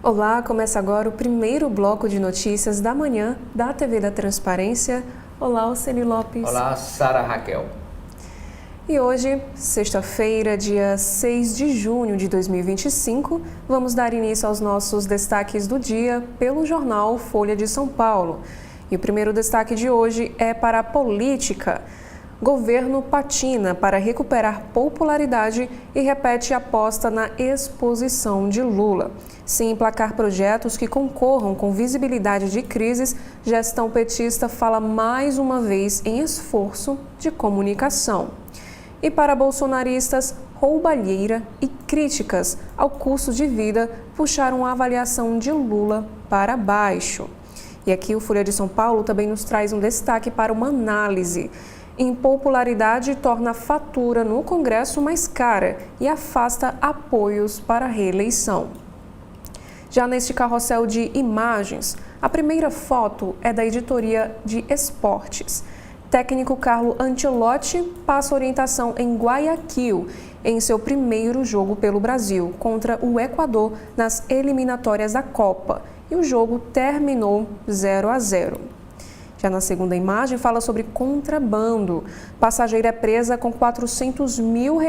Olá, começa agora o primeiro bloco de notícias da manhã da TV da Transparência. Olá, Alceli Lopes. Olá, Sara Raquel. E hoje, sexta-feira, dia 6 de junho de 2025, vamos dar início aos nossos destaques do dia pelo jornal Folha de São Paulo. E o primeiro destaque de hoje é para a política. Governo patina para recuperar popularidade e repete aposta na exposição de Lula. Sem emplacar projetos que concorram com visibilidade de crises, gestão petista fala mais uma vez em esforço de comunicação. E para bolsonaristas, roubalheira e críticas ao custo de vida puxaram a avaliação de Lula para baixo. E aqui o Folha de São Paulo também nos traz um destaque para uma análise. Impopularidade torna a fatura no Congresso mais cara e afasta apoios para a reeleição. Já neste carrossel de imagens, a primeira foto é da editoria de esportes. Técnico Carlo Ancelotti passa orientação em Guayaquil em seu primeiro jogo pelo Brasil contra o Equador nas eliminatórias da Copa. E o jogo terminou 0-0. Já na segunda imagem, fala sobre contrabando. Passageira é presa com R$400 mil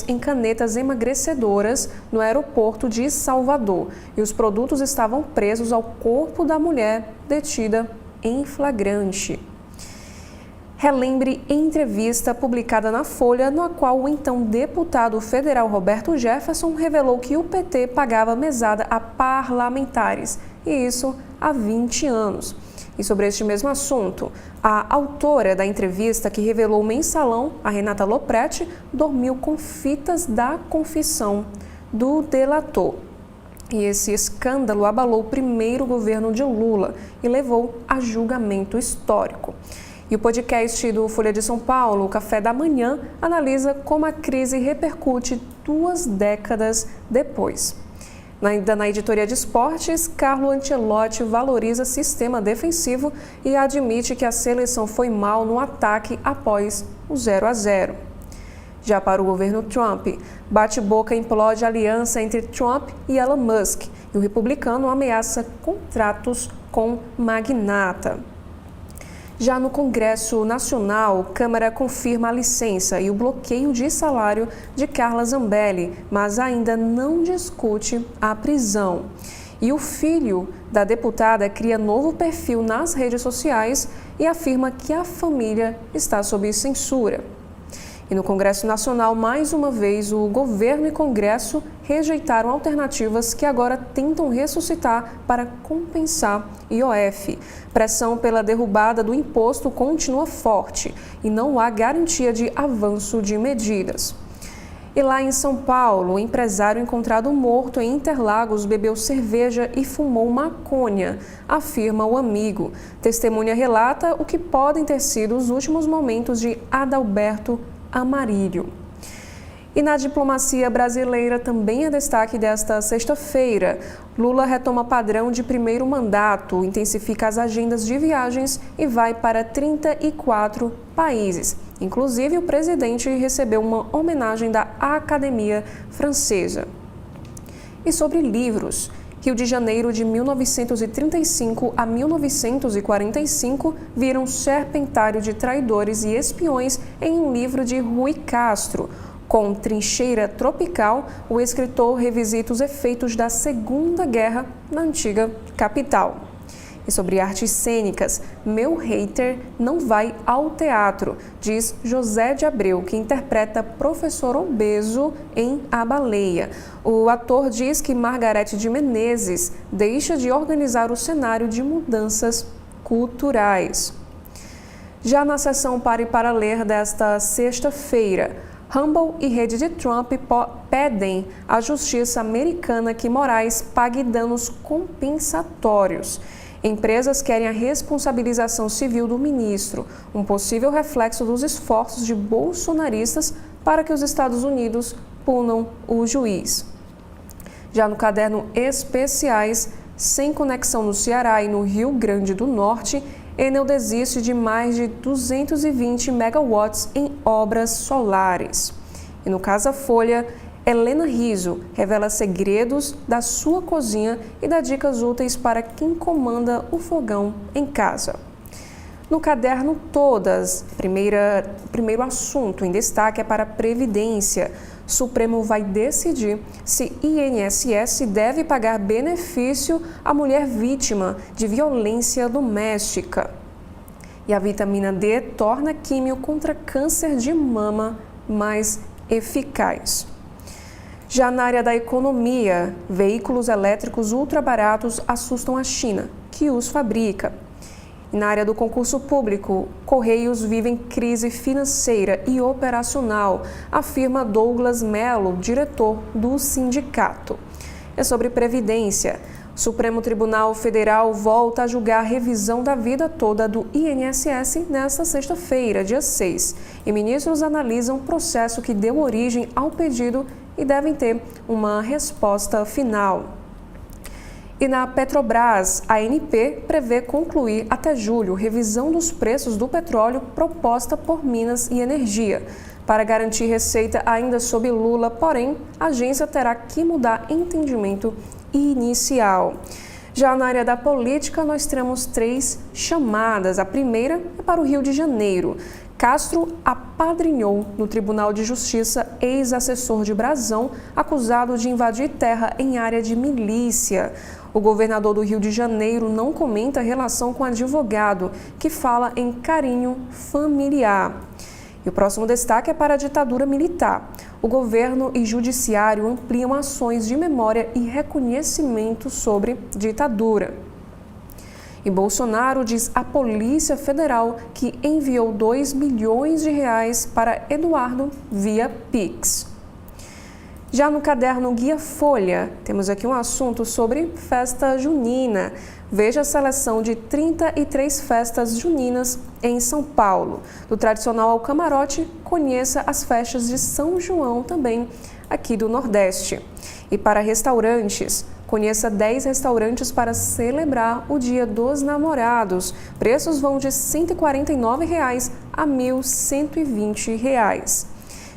em canetas emagrecedoras no aeroporto de Salvador. E os produtos estavam presos ao corpo da mulher detida em flagrante. Relembre entrevista publicada na Folha, na qual o então deputado federal Roberto Jefferson revelou que o PT pagava mesada a parlamentares, e isso há 20 anos. E sobre este mesmo assunto, a autora da entrevista que revelou o mensalão, a Renata Lopretti, dormiu com fitas da confissão do delator. E esse escândalo abalou o primeiro governo de Lula e levou a julgamento histórico. E o podcast do Folha de São Paulo, o Café da Manhã, analisa como a crise repercute 2 décadas depois. Ainda na editoria de esportes, Carlo Ancelotti valoriza sistema defensivo e admite que a seleção foi mal no ataque após o 0-0. Já para o governo Trump, bate-boca implode a aliança entre Trump e Elon Musk e o republicano ameaça contratos com magnata. Já no Congresso Nacional, Câmara confirma a licença e o bloqueio de salário de Carla Zambelli, mas ainda não discute a prisão. E o filho da deputada cria novo perfil nas redes sociais e afirma que a família está sob censura. E no Congresso Nacional, mais uma vez, o governo e Congresso rejeitaram alternativas que agora tentam ressuscitar para compensar IOF. Pressão pela derrubada do imposto continua forte e não há garantia de avanço de medidas. E lá em São Paulo, o empresário encontrado morto em Interlagos bebeu cerveja e fumou maconha, afirma o amigo. Testemunha relata o que podem ter sido os últimos momentos de Adalberto Amarílio. E na diplomacia brasileira também é destaque desta sexta-feira. Lula retoma padrão de primeiro mandato, intensifica as agendas de viagens e vai para 34 países. Inclusive, o presidente recebeu uma homenagem da Academia Francesa. E sobre livros, Rio de Janeiro de 1935 a 1945 vira um serpentário de traidores e espiões em um livro de Rui Castro. Com Trincheira Tropical, o escritor revisita os efeitos da Segunda Guerra na antiga capital. E sobre artes cênicas, Meu Hater não vai ao teatro, diz José de Abreu, que interpreta professor obeso em A Baleia. O ator diz que Margarete de Menezes deixa de organizar o cenário de mudanças culturais. Já na sessão Pare para Ler desta sexta-feira, Rumble e rede de Trump pedem à justiça americana que Moraes pague danos compensatórios. Empresas querem a responsabilização civil do ministro, um possível reflexo dos esforços de bolsonaristas para que os Estados Unidos punam o juiz. Já no caderno Especiais, sem conexão no Ceará e no Rio Grande do Norte, Enel desiste de mais de 220 megawatts em obras solares. E no Casa Folha, Helena Rizzo revela segredos da sua cozinha e dá dicas úteis para quem comanda o fogão em casa. No caderno Todas, o primeiro assunto em destaque é para a Previdência. Supremo vai decidir se INSS deve pagar benefício à mulher vítima de violência doméstica. E a vitamina D torna químio contra câncer de mama mais eficaz. Já na área da economia, veículos elétricos ultrabaratos assustam a China, que os fabrica. E na área do concurso público, Correios vivem crise financeira e operacional, afirma Douglas Mello, diretor do sindicato. É sobre Previdência. O Supremo Tribunal Federal volta a julgar a revisão da vida toda do INSS nesta sexta-feira, dia 6. E ministros analisam o processo que deu origem ao pedido e devem ter uma resposta final. E na Petrobras, a ANP prevê concluir até julho revisão dos preços do petróleo proposta por Minas e Energia. Para garantir receita ainda sob Lula, porém, a agência terá que mudar entendimento inicial. Já na área da política, nós temos 3 chamadas. A primeira é para o Rio de Janeiro. Castro apadrinhou no Tribunal de Justiça ex-assessor de Brazão, acusado de invadir terra em área de milícia. O governador do Rio de Janeiro não comenta a relação com o advogado, que fala em carinho familiar. E o próximo destaque é para a ditadura militar. O governo e judiciário ampliam ações de memória e reconhecimento sobre ditadura. E Bolsonaro diz à Polícia Federal que enviou R$2 milhões para Eduardo via Pix. Já no caderno Guia Folha, temos aqui um assunto sobre festa junina. Veja a seleção de 33 festas juninas em São Paulo. Do tradicional ao camarote, conheça as festas de São João também aqui do Nordeste. E para restaurantes, conheça 10 restaurantes para celebrar o Dia dos Namorados. Preços vão de R$ 149 a R$ 1.120.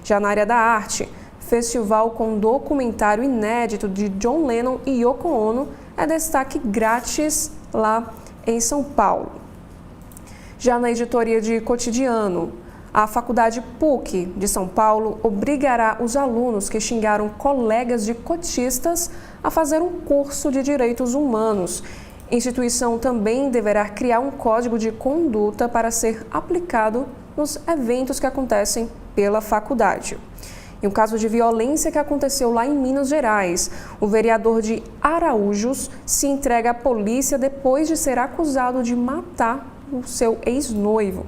Já na área da arte, festival com documentário inédito de John Lennon e Yoko Ono é destaque grátis lá em São Paulo. Já na editoria de cotidiano, a Faculdade PUC de São Paulo obrigará os alunos que xingaram colegas de cotistas a fazer um curso de direitos humanos. A instituição também deverá criar um código de conduta para ser aplicado nos eventos que acontecem pela faculdade. Em um caso de violência que aconteceu lá em Minas Gerais, o vereador de Araújos se entrega à polícia depois de ser acusado de matar o seu ex-noivo.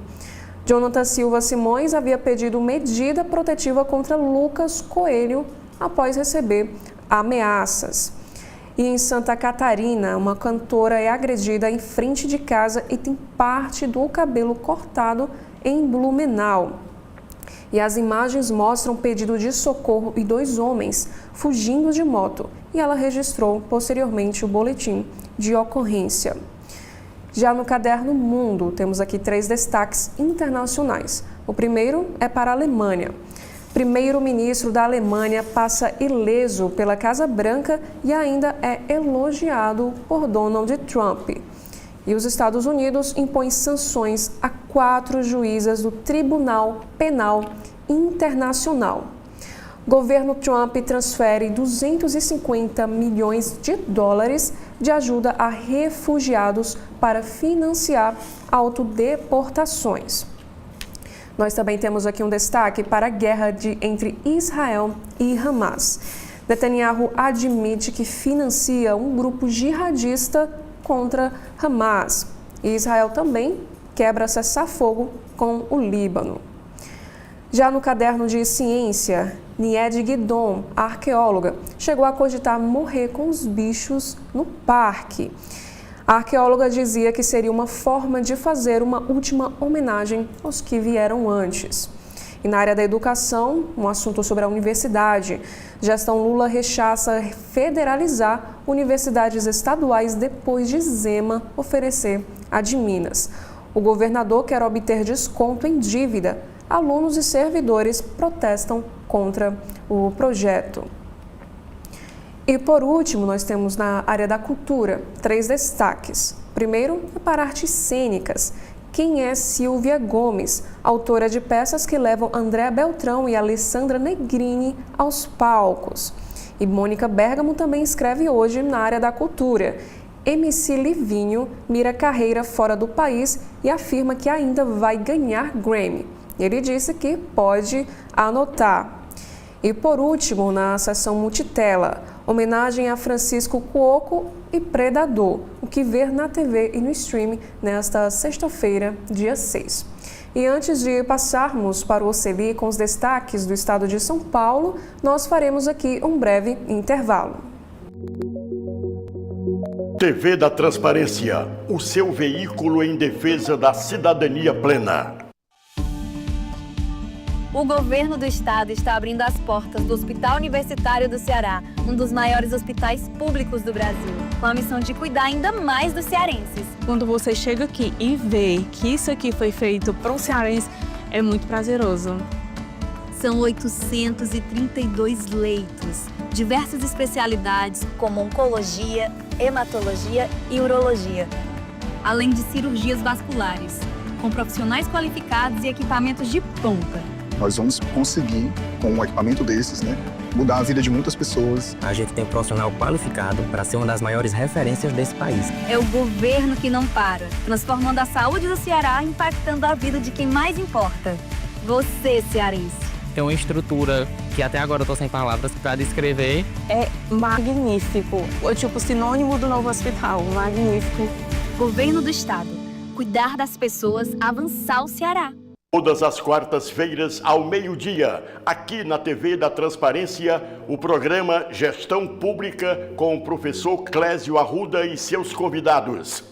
Jonathan Silva Simões havia pedido medida protetiva contra Lucas Coelho após receber ameaças. E em Santa Catarina, uma cantora é agredida em frente de casa e tem parte do cabelo cortado em Blumenau. E as imagens mostram pedido de socorro e 2 homens fugindo de moto. E ela registrou posteriormente o boletim de ocorrência. Já no caderno Mundo, temos aqui 3 destaques internacionais. O primeiro é para a Alemanha. Primeiro-ministro da Alemanha passa ileso pela Casa Branca e ainda é elogiado por Donald Trump. E os Estados Unidos impõem sanções a 4 juízas do Tribunal Penal Internacional. Governo Trump transfere $250 milhões de ajuda a refugiados para financiar autodeportações. Nós também temos aqui um destaque para a guerra entre Israel e Hamas. Netanyahu admite que financia um grupo jihadista contra Hamas. E Israel também quebra cessar-fogo com o Líbano. Já no caderno de ciência, Nied Guidon, a arqueóloga, chegou a cogitar morrer com os bichos no parque. A arqueóloga dizia que seria uma forma de fazer uma última homenagem aos que vieram antes. E na área da educação, um assunto sobre a universidade. Gestão Lula rechaça federalizar universidades estaduais depois de Zema oferecer a de Minas. O governador quer obter desconto em dívida alunos e servidores protestam contra o projeto. E por último, nós temos na área da cultura 3 destaques. Primeiro, é para artes cênicas. Quem é Silvia Gomes, autora de peças que levam Andréa Beltrão e Alessandra Negrini aos palcos? E Mônica Bergamo também escreve hoje na área da cultura. MC Livinho mira carreira fora do país e afirma que ainda vai ganhar Grammy. Ele disse que pode anotar. E por último, na seção multitela, homenagem a Francisco Cuoco e Predador, o que ver na TV e no streaming nesta sexta-feira, dia 6. E antes de passarmos para o OCLI com os destaques do estado de São Paulo, nós faremos aqui um breve intervalo. TV da Transparência, o seu veículo em defesa da cidadania plena. O governo do estado está abrindo as portas do Hospital Universitário do Ceará, um dos maiores hospitais públicos do Brasil, com a missão de cuidar ainda mais dos cearenses. Quando você chega aqui e vê que isso aqui foi feito para um cearense, é muito prazeroso. São 832 leitos, diversas especialidades como oncologia, hematologia e urologia, além de cirurgias vasculares, com profissionais qualificados e equipamentos de ponta. Nós vamos conseguir, com um equipamento desses, mudar a vida de muitas pessoas. A gente tem um profissional qualificado para ser uma das maiores referências desse país. É o governo que não para, transformando a saúde do Ceará, impactando a vida de quem mais importa. Você, cearense. Tem uma estrutura que até agora eu estou sem palavras para descrever. É magnífico. É tipo sinônimo do novo hospital. Magnífico. Governo do Estado. Cuidar das pessoas, avançar o Ceará. Todas as quartas-feiras, ao meio-dia, aqui na TV da Transparência, o programa Gestão Pública com o professor Clésio Arruda e seus convidados.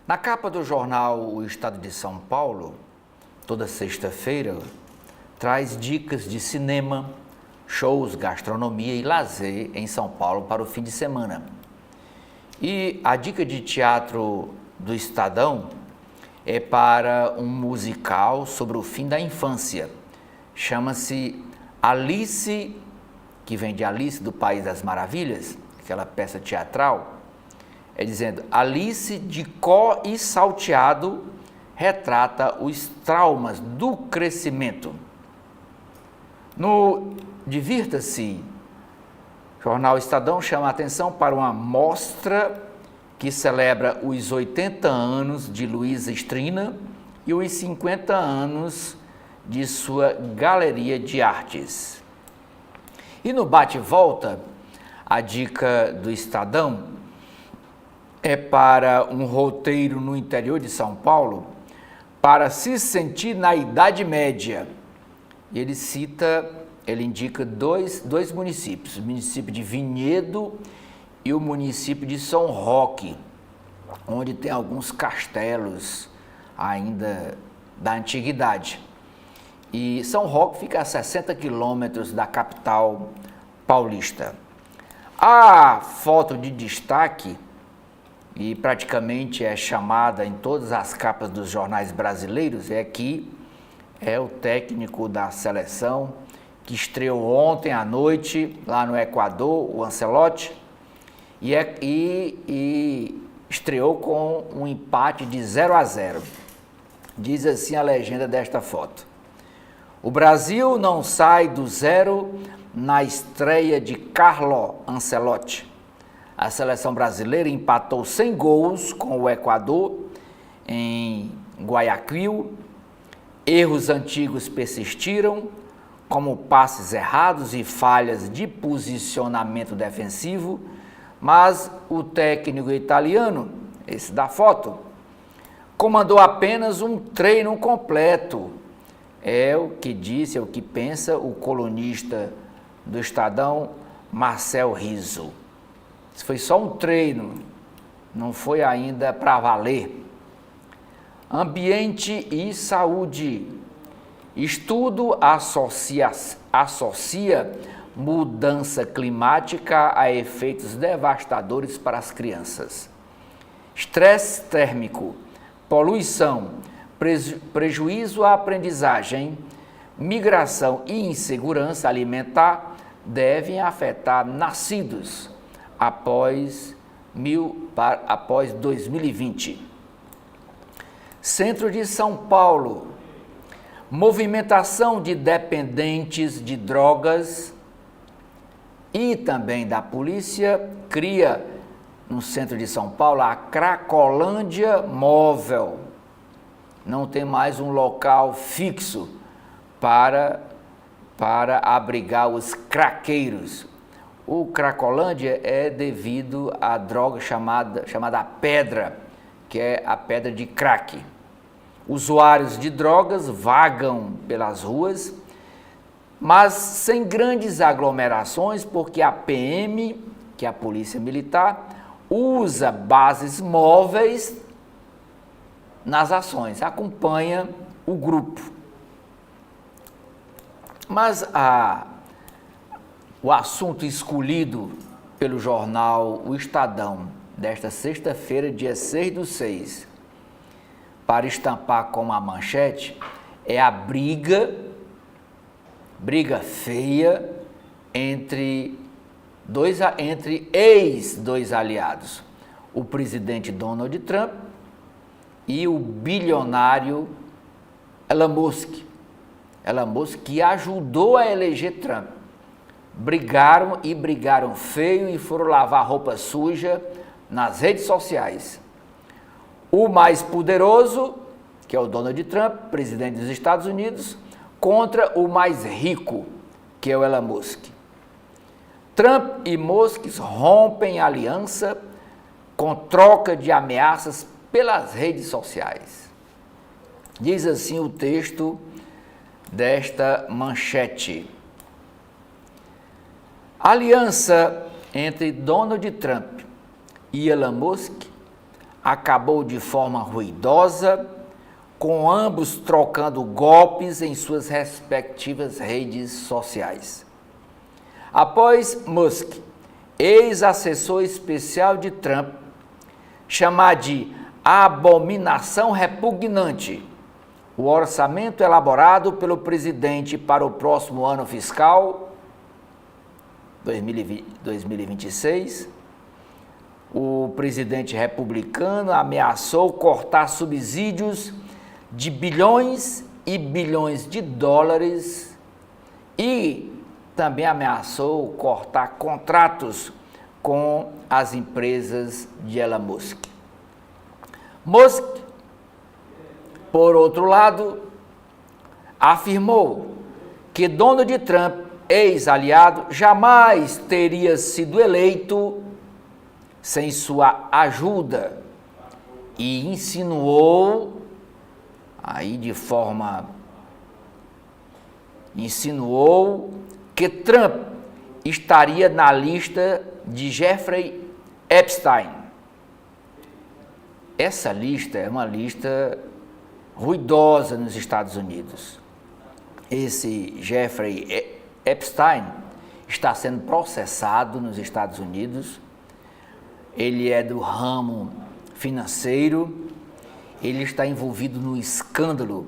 Na capa do jornal O Estado de São Paulo, toda sexta-feira, traz dicas de cinema, shows, gastronomia e lazer em São Paulo para o fim de semana. E a dica de teatro do Estadão é para um musical sobre o fim da infância. Chama-se Alice, que vem de Alice do País das Maravilhas, aquela peça teatral. É dizendo, Alice de Có e Salteado retrata os traumas do crescimento. No Divirta-se, o jornal Estadão chama a atenção para uma mostra que celebra os 80 anos de Luísa Strina e os 50 anos de sua galeria de artes. E no bate-volta, a dica do Estadão é para um roteiro no interior de São Paulo para se sentir na Idade Média. E ele indica dois municípios, o município de Vinhedo e o município de São Roque, onde tem alguns castelos ainda da antiguidade. E São Roque fica a 60 quilômetros da capital paulista. A foto de destaque, e praticamente é chamada em todas as capas dos jornais brasileiros, é que é o técnico da seleção que estreou ontem à noite lá no Equador, o Ancelotti, e estreou com um empate de 0-0. Diz assim a legenda desta foto: o Brasil não sai do zero na estreia de Carlo Ancelotti. A seleção brasileira empatou sem gols com o Equador em Guayaquil. Erros antigos persistiram, como passes errados e falhas de posicionamento defensivo, mas o técnico italiano, esse da foto, comandou apenas um treino completo. É o que disse, é o que pensa o colunista do Estadão, Marcel Rizzo. Isso foi só um treino, não foi ainda para valer. Ambiente e saúde. Estudo associa mudança climática a efeitos devastadores para as crianças. Estresse térmico, poluição, prejuízo à aprendizagem, migração e insegurança alimentar devem afetar nascidos após 2020. Centro de São Paulo, movimentação de dependentes de drogas e também da polícia cria no centro de São Paulo a Cracolândia Móvel. Não tem mais um local fixo para abrigar os craqueiros. O Cracolândia é devido à droga chamada pedra, que é a pedra de crack. Usuários de drogas vagam pelas ruas, mas sem grandes aglomerações, porque a PM, que é a Polícia Militar, usa bases móveis nas ações, acompanha o grupo. Mas o assunto escolhido pelo jornal O Estadão, desta sexta-feira, dia 6/6, para estampar como a manchete, é a briga feia entre dois aliados, o presidente Donald Trump e o bilionário Elon Musk, que ajudou a eleger Trump. Brigaram feio e foram lavar roupa suja nas redes sociais. O mais poderoso, que é o Donald Trump, presidente dos Estados Unidos, contra o mais rico, que é o Elon Musk. Trump e Musk rompem aliança com troca de ameaças pelas redes sociais. Diz assim o texto desta manchete. A aliança entre Donald Trump e Elon Musk acabou de forma ruidosa, com ambos trocando golpes em suas respectivas redes sociais. Após Musk, ex-assessor especial de Trump, chamar de abominação repugnante o orçamento elaborado pelo presidente para o próximo ano fiscal 2026, o presidente republicano ameaçou cortar subsídios de bilhões e bilhões de dólares e também ameaçou cortar contratos com as empresas de Elon Musk. Musk, por outro lado, afirmou que Donald Trump, ex-aliado, jamais teria sido eleito sem sua ajuda e insinuou que Trump estaria na lista de Jeffrey Epstein. Essa lista é uma lista ruidosa nos Estados Unidos. Esse Jeffrey Epstein está sendo processado nos Estados Unidos. Ele é do ramo financeiro, ele está envolvido no escândalo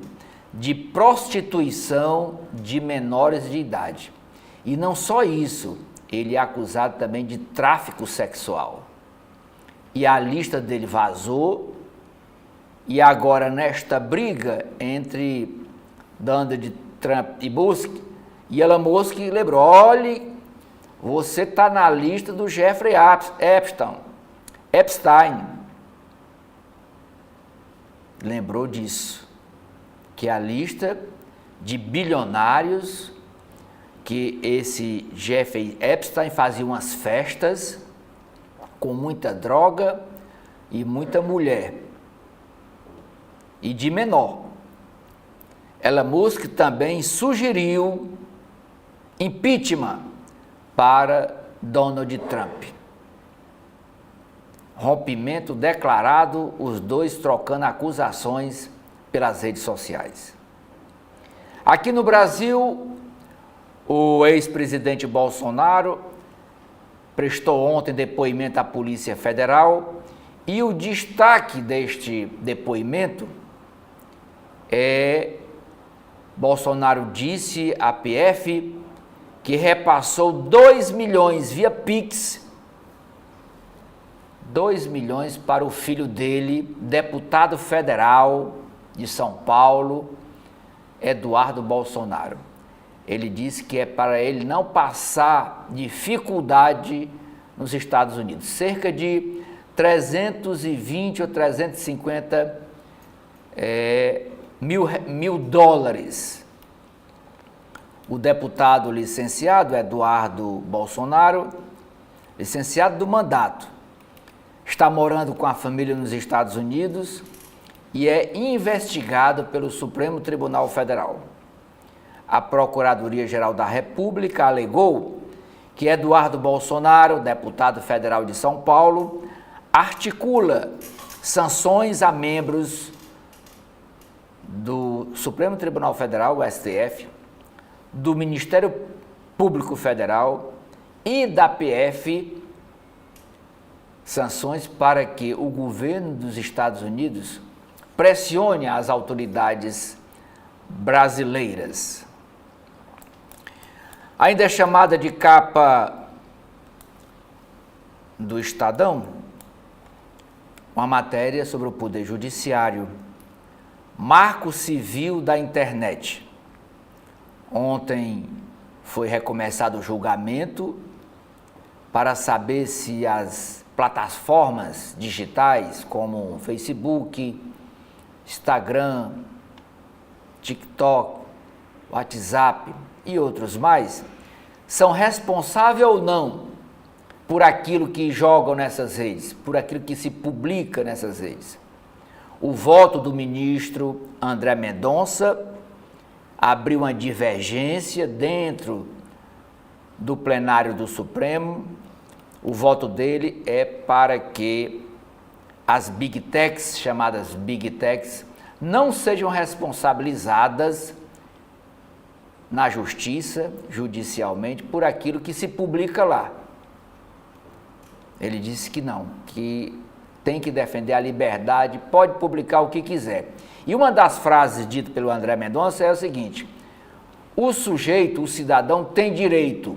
de prostituição de menores de idade. E não só isso, ele é acusado também de tráfico sexual. E a lista dele vazou, e agora nesta briga entre Donald Trump e Musk, e Elon Musk lembrou, olhe, você está na lista do Jeffrey Epstein. Lembrou disso, que a lista de bilionários, que esse Jeffrey Epstein fazia umas festas com muita droga e muita mulher, e de menor. Elon Musk também sugeriu impeachment para Donald Trump. Rompimento declarado, os dois trocando acusações pelas redes sociais. Aqui no Brasil, O ex-presidente Bolsonaro prestou ontem depoimento à Polícia Federal e o destaque deste depoimento é Bolsonaro disse à PF que repassou 2 milhões via Pix, 2 milhões para o filho dele, deputado federal de São Paulo, Eduardo Bolsonaro. Ele disse que é para ele não passar dificuldade nos Estados Unidos. Cerca de 320 ou 350 mil dólares. O deputado licenciado Eduardo Bolsonaro, licenciado do mandato, está morando com a família nos Estados Unidos e é investigado pelo Supremo Tribunal Federal. A Procuradoria-Geral da República alegou que Eduardo Bolsonaro, deputado federal de São Paulo, articula sanções a membros do Supremo Tribunal Federal, o STF, do Ministério Público Federal e da PF, sanções para que o governo dos Estados Unidos pressione as autoridades brasileiras. Ainda é chamada de capa do Estadão, uma matéria sobre o Poder Judiciário, Marco Civil da Internet. Ontem foi recomeçado o julgamento para saber se as plataformas digitais como Facebook, Instagram, TikTok, WhatsApp e outros mais são responsáveis ou não por aquilo que jogam nessas redes, por aquilo que se publica nessas redes. O voto do ministro André Mendonça abriu uma divergência dentro do plenário do Supremo. O voto dele é para que as Big Techs, chamadas Big Techs, não sejam responsabilizadas na justiça, judicialmente, por aquilo que se publica lá. Ele disse que não, que tem que defender a liberdade, pode publicar o que quiser. E uma das frases ditas pelo André Mendonça é o seguinte: o sujeito, o cidadão, tem direito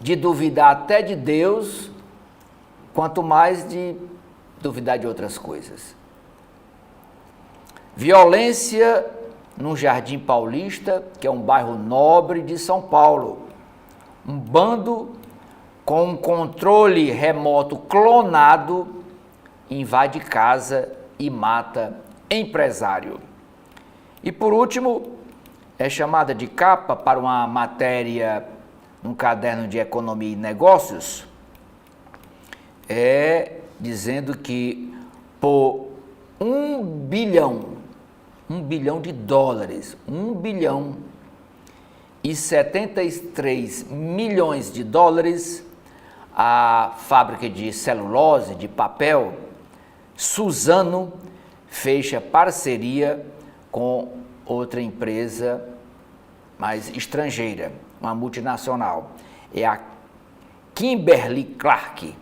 de duvidar até de Deus, quanto mais de duvidar de outras coisas. Violência no Jardim Paulista, que é um bairro nobre de São Paulo. Um bando com um controle remoto clonado invade casa e mata empresário. E por último, é chamada de capa para uma matéria num caderno de Economia e Negócios, dizendo que por 1 bilhão de dólares, 1 bilhão e 73 milhões de dólares, a fábrica de celulose, de papel, Suzano, fecha parceria com outra empresa mais estrangeira, uma multinacional. É a Kimberly-Clark,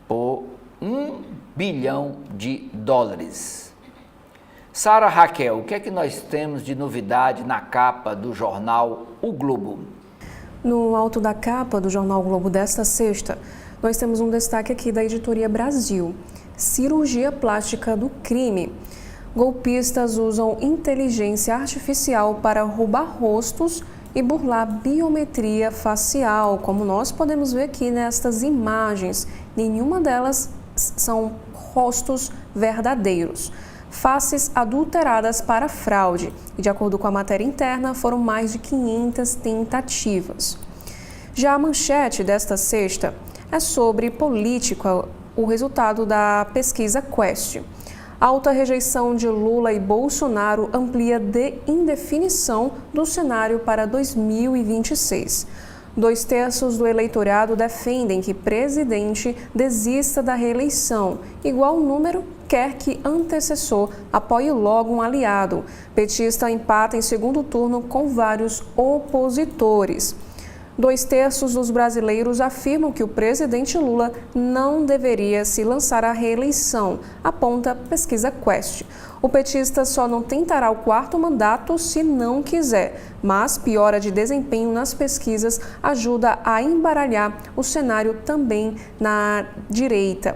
por 1 bilhão de dólares. Sara Raquel, o que é que nós temos de novidade na capa do jornal O Globo? No alto da capa do jornal O Globo desta sexta, nós temos um destaque aqui da Editoria Brasil: cirurgia plástica do crime. Golpistas usam inteligência artificial para roubar rostos e burlar biometria facial, como nós podemos ver aqui nestas imagens. Nenhuma delas são rostos verdadeiros. Faces adulteradas para fraude. E de acordo com a matéria interna, foram mais de 500 tentativas. Já a manchete desta sexta é sobre política, o resultado da pesquisa Quest. Alta rejeição de Lula e Bolsonaro amplia de indefinição do cenário para 2026. 2/3 do eleitorado defendem que presidente desista da reeleição. Igual número quer que antecessor apoie logo um aliado. Petista empata em segundo turno com vários opositores. 2/3 dos brasileiros afirmam que o presidente Lula não deveria se lançar à reeleição, aponta pesquisa Quest. O petista só não tentará o 4º mandato se não quiser, mas piora de desempenho nas pesquisas ajuda a embaralhar o cenário também na direita.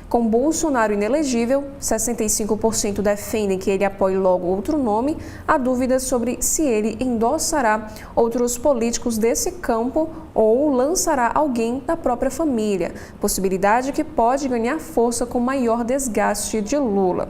Com Bolsonaro inelegível, 65% defendem que ele apoie logo outro nome. Há dúvidas sobre se ele endossará outros políticos desse campo ou lançará alguém da própria família, possibilidade que pode ganhar força com maior desgaste de Lula.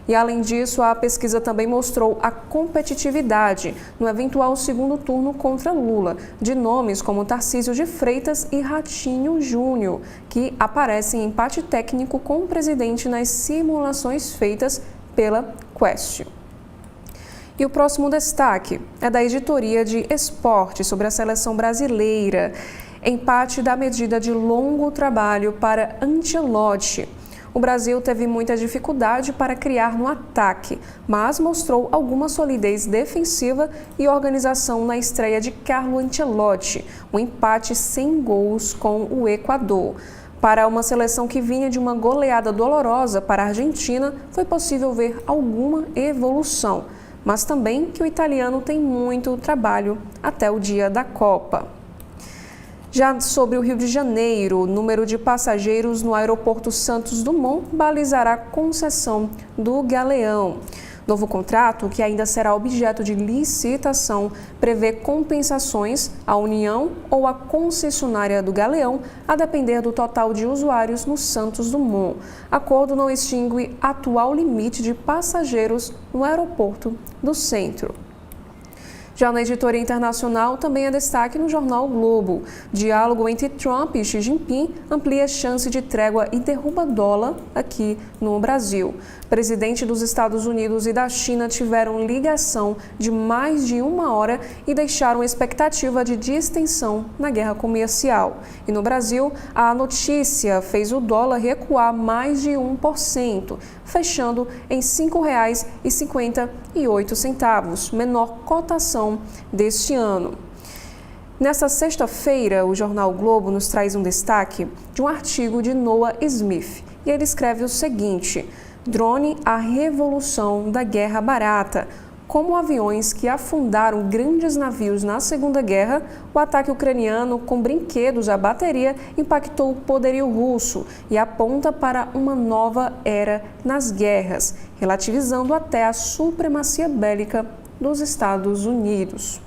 E, além disso, a pesquisa também mostrou a competitividade no eventual segundo turno contra Lula, de nomes como Tarcísio de Freitas e Ratinho Júnior, que aparecem em empate técnico com o presidente nas simulações feitas pela Quest. E o próximo destaque é da editoria de esporte sobre a seleção brasileira. Empate da medida de longo trabalho para Ancelotti. O Brasil teve muita dificuldade para criar no ataque, mas mostrou alguma solidez defensiva e organização na estreia de Carlo Ancelotti, um empate sem gols com o Equador. Para uma seleção que vinha de uma goleada dolorosa para a Argentina, foi possível ver alguma evolução, mas também que o italiano tem muito trabalho até o dia da Copa. Já sobre o Rio de Janeiro, o número de passageiros no aeroporto Santos Dumont balizará a concessão do Galeão. Novo contrato, que ainda será objeto de licitação, prevê compensações à União ou à concessionária do Galeão, a depender do total de usuários no Santos Dumont. Acordo não extingue atual limite de passageiros no aeroporto do centro. Já na editoria internacional, também é destaque no jornal o Globo. Diálogo entre Trump e Xi Jinping amplia chance de trégua e derruba dólar aqui no Brasil. Presidente dos Estados Unidos e da China tiveram ligação de mais de 1 hora e deixaram expectativa de distensão na guerra comercial. E no Brasil, a notícia fez o dólar recuar mais de 1%, fechando em R$ 5,58, menor cotação deste ano. Nesta sexta-feira, o jornal Globo nos traz um destaque de um artigo de Noah Smith. E ele escreve o seguinte: drone, a revolução da guerra barata. Como aviões que afundaram grandes navios na Segunda Guerra, o ataque ucraniano com brinquedos à bateria impactou o poderio russo e aponta para uma nova era nas guerras, relativizando até a supremacia bélica dos Estados Unidos.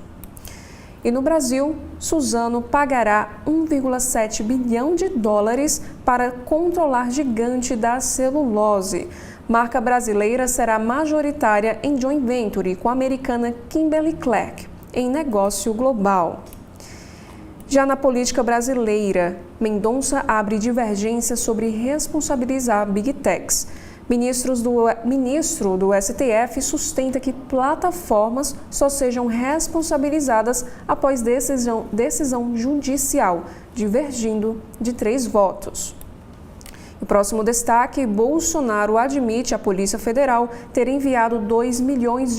E no Brasil, Suzano pagará 1,7 bilhão de dólares para controlar gigante da celulose. Marca brasileira será majoritária em joint venture com a americana Kimberly-Clark, em negócio global. Já na política brasileira, Mendonça abre divergência sobre responsabilizar Big Techs. Ministro do STF sustenta que plataformas só sejam responsabilizadas após decisão judicial, divergindo de 3 votos. O próximo destaque: Bolsonaro admite a Polícia Federal ter enviado R$2 milhões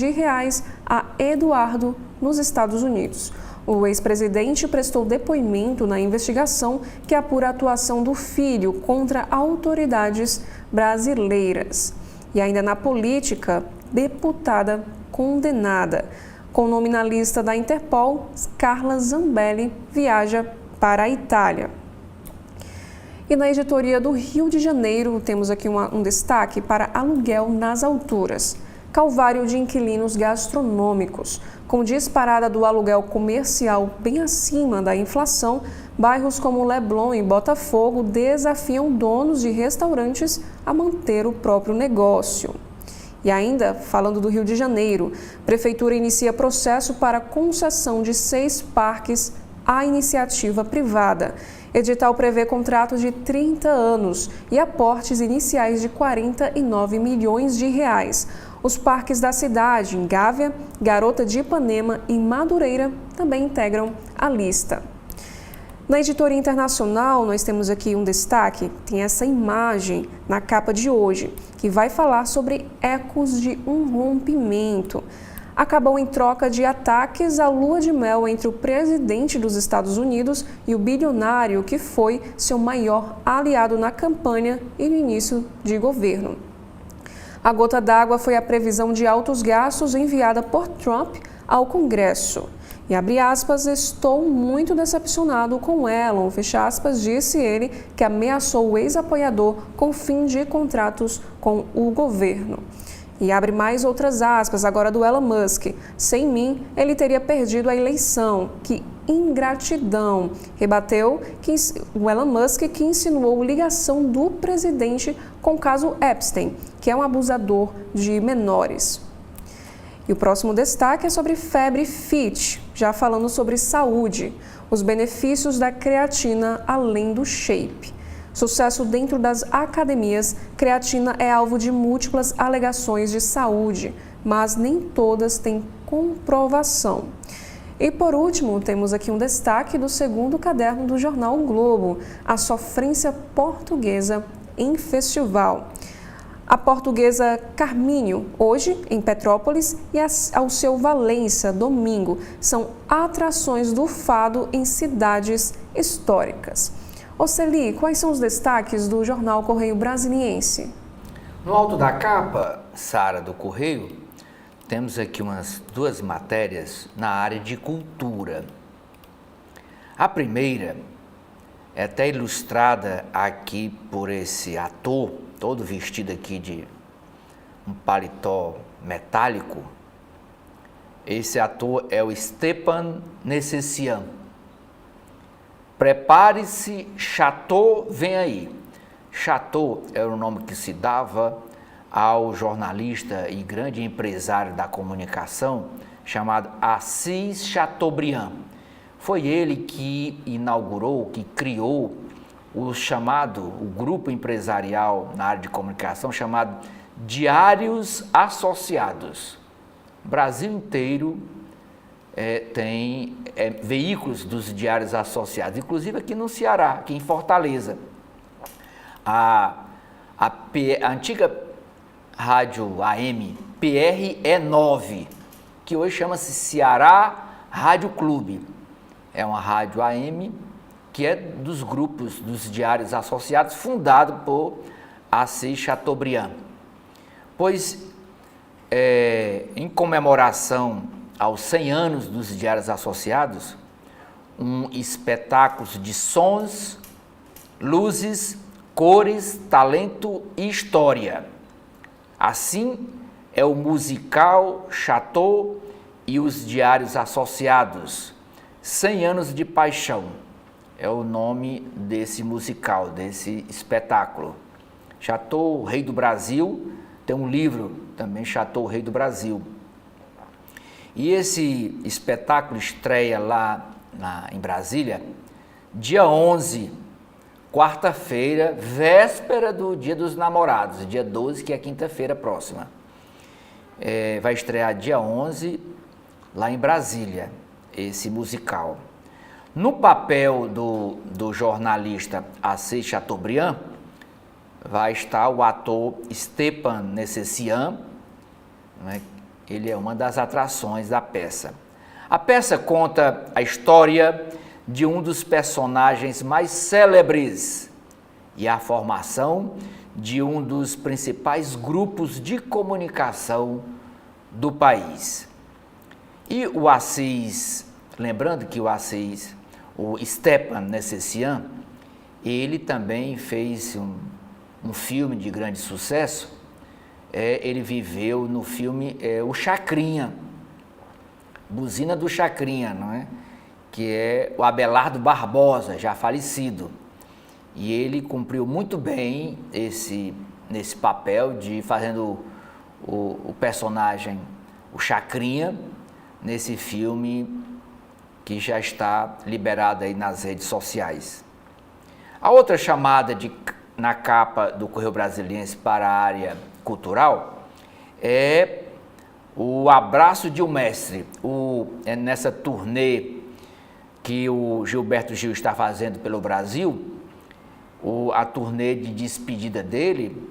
a Eduardo nos Estados Unidos. O ex-presidente prestou depoimento na investigação que apura a atuação do filho contra autoridades brasileiras. E ainda na política, deputada condenada. Com nome na lista da Interpol, Carla Zambelli viaja para a Itália. E na editoria do Rio de Janeiro, temos aqui um destaque para aluguel nas alturas. Calvário de inquilinos gastronômicos. Com disparada do aluguel comercial bem acima da inflação, bairros como Leblon e Botafogo desafiam donos de restaurantes a manter o próprio negócio. E ainda, falando do Rio de Janeiro, Prefeitura inicia processo para concessão de 6 parques à iniciativa privada. Edital prevê contratos de 30 anos e aportes iniciais de R$49 milhões. Os parques da cidade, em Gávea, Garota de Ipanema e Madureira, também integram a lista. Na editoria internacional, nós temos aqui um destaque, tem essa imagem na capa de hoje, que vai falar sobre ecos de um rompimento. Acabou em troca de ataques à lua de mel entre o presidente dos Estados Unidos e o bilionário que foi seu maior aliado na campanha e no início de governo. A gota d'água foi a previsão de altos gastos enviada por Trump ao Congresso. E abre aspas, estou muito decepcionado com Elon, fecha aspas, disse ele, que ameaçou o ex-apoiador com fim de contratos com o governo. E abre mais outras aspas, agora do Elon Musk. Sem mim, ele teria perdido a eleição. Que ingratidão. Rebateu o Elon Musk, que insinuou ligação do presidente com o caso Epstein, que é um abusador de menores. E o próximo destaque é sobre febre fit, já falando sobre saúde, os benefícios da creatina além do shape. Sucesso dentro das academias, creatina é alvo de múltiplas alegações de saúde, mas nem todas têm comprovação. E por último, temos aqui um destaque do segundo caderno do jornal O Globo, a sofrência portuguesa em festival. A portuguesa Carminho, hoje em Petrópolis, e ao seu Valença, domingo, são atrações do fado em cidades históricas. Oceli, quais são os destaques do jornal Correio Brasiliense? No alto da capa, Sara, do Correio, temos aqui umas duas matérias na área de cultura. A primeira é até ilustrada aqui por esse ator, todo vestido aqui de um paletó metálico. Esse ator é o Stepan Necessian. Prepare-se, Chateau vem aí. Chateau era o nome que se dava ao jornalista e grande empresário da comunicação chamado Assis Chateaubriand. Foi ele que inaugurou, que criou o grupo empresarial na área de comunicação chamado Diários Associados. O Brasil inteiro tem veículos dos Diários Associados, inclusive aqui no Ceará, aqui em Fortaleza. A antiga rádio AM PRE9, que hoje chama-se Ceará Rádio Clube, é uma rádio AM que é dos grupos dos Diários Associados, fundado por Assis Chateaubriand. Pois, em comemoração aos 100 anos dos Diários Associados, um espetáculo de sons, luzes, cores, talento e história. Assim é o musical Chateau e os Diários Associados, 100 anos de paixão. É o nome desse musical, desse espetáculo. Chateau, Rei do Brasil, tem um livro também, Chateau, Rei do Brasil. E esse espetáculo estreia lá em Brasília, dia 11, quarta-feira, véspera do Dia dos Namorados, dia 12, que é quinta-feira próxima. Vai estrear dia 11, lá em Brasília, esse musical. No papel do jornalista Assis Chateaubriand, vai estar o ator Stepan Necessian, né? Ele é uma das atrações da peça. A peça conta a história de um dos personagens mais célebres e a formação de um dos principais grupos de comunicação do país. E o Assis, lembrando que o Stepan Necessian, ele também fez um filme de grande sucesso. Ele viveu no filme O Chacrinha, Buzina do Chacrinha, não é? Que é o Abelardo Barbosa, já falecido. E ele cumpriu muito bem nesse papel de fazendo o personagem, o Chacrinha, nesse filme que já está liberado aí nas redes sociais. A outra chamada na capa do Correio Brasiliense para a área cultural é o Abraço de um Mestre. Nessa turnê que o Gilberto Gil está fazendo pelo Brasil, a turnê de despedida dele,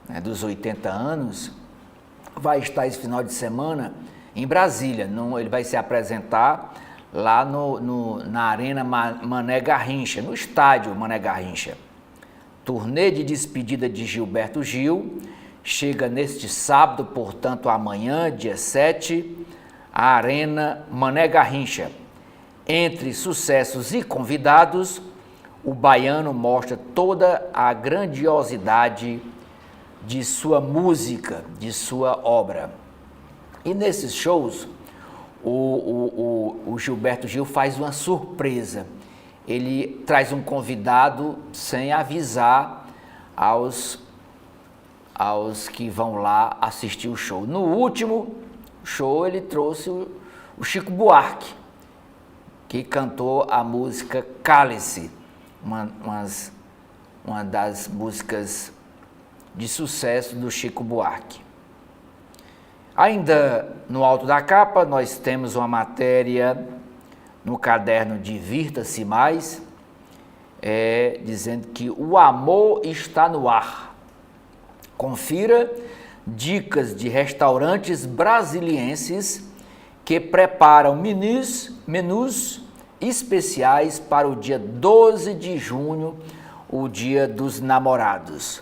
né, dos 80 anos, vai estar esse final de semana em Brasília. Ele vai se apresentar lá na Arena Mané Garrincha, no estádio Mané Garrincha. Turnê de despedida de Gilberto Gil chega neste sábado, portanto amanhã, dia 7, à Arena Mané Garrincha. Entre sucessos e convidados, o baiano mostra toda a grandiosidade de sua música, de sua obra. E nesses shows, o Gilberto Gil faz uma surpresa. Ele traz um convidado sem avisar aos que vão lá assistir o show. No último show, ele trouxe o Chico Buarque, que cantou a música Cálice, uma das músicas de sucesso do Chico Buarque. Ainda no alto da capa, nós temos uma matéria no caderno Divirta-se Mais, dizendo que o amor está no ar. Confira dicas de restaurantes brasilienses que preparam menus especiais para o dia 12 de junho, o dia dos namorados.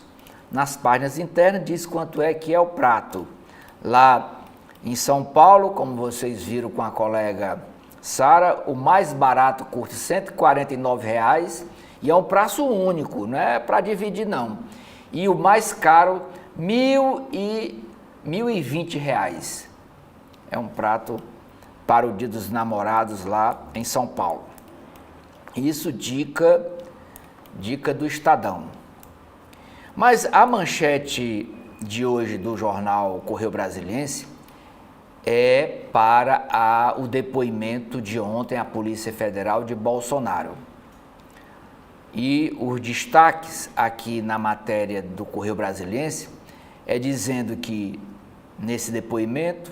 Nas páginas internas diz quanto é que é o prato. Lá em São Paulo, como vocês viram com a colega Sara, o mais barato custa R$ 149,00 e é um prato único, não é para dividir não. E o mais caro, R$ 1.020. É um prato para o Dia dos Namorados lá em São Paulo. Isso dica do Estadão. Mas a manchete de hoje do jornal Correio Brasiliense é para o depoimento de ontem à Polícia Federal de Bolsonaro. E os destaques aqui na matéria do Correio Brasiliense é dizendo que nesse depoimento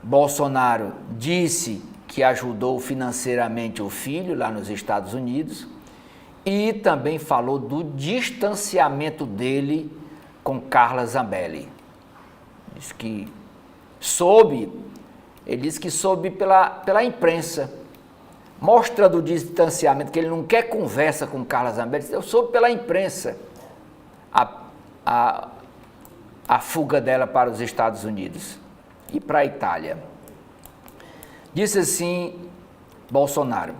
Bolsonaro disse que ajudou financeiramente o filho lá nos Estados Unidos e também falou do distanciamento dele com Carla Zambelli. Ele disse que soube pela imprensa, mostrando o distanciamento, que ele não quer conversa com Carla Zambelli. Eu soube pela imprensa a fuga dela para os Estados Unidos e para a Itália. Disse assim Bolsonaro: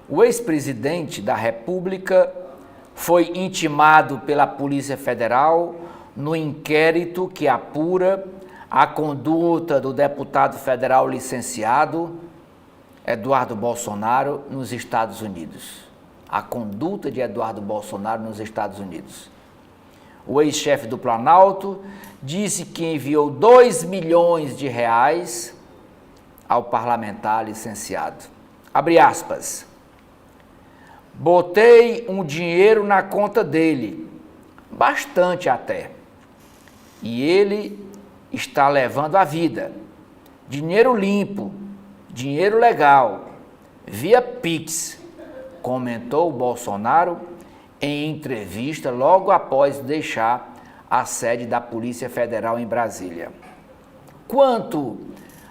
o ex-presidente da República foi intimado pela Polícia Federal no inquérito que apura a conduta do deputado federal licenciado Eduardo Bolsonaro nos Estados Unidos. A conduta de Eduardo Bolsonaro nos Estados Unidos. O ex-chefe do Planalto disse que enviou R$ 2 milhões ao parlamentar licenciado. Abre aspas. Botei um dinheiro na conta dele, bastante até, e ele está levando a vida. Dinheiro limpo, dinheiro legal, via Pix, comentou Bolsonaro em entrevista logo após deixar a sede da Polícia Federal em Brasília. Quanto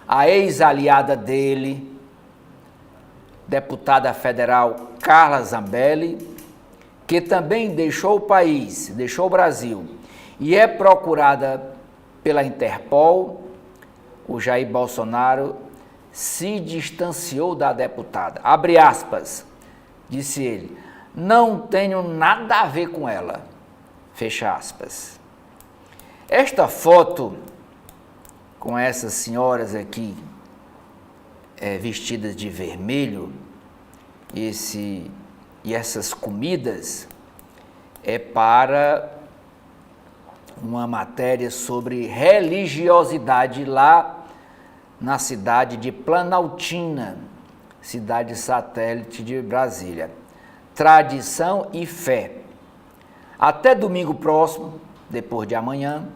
à ex-aliada dele, deputada federal Carla Zambelli, que também deixou o país, deixou o Brasil, e é procurada pela Interpol, o Jair Bolsonaro se distanciou da deputada. Abre aspas, disse ele, não tenho nada a ver com ela. Fecha aspas. Esta foto com essas senhoras aqui vestidas de vermelho e essas comidas é para uma matéria sobre religiosidade lá na cidade de Planaltina, cidade satélite de Brasília. Tradição e fé. Até domingo próximo, depois de amanhã,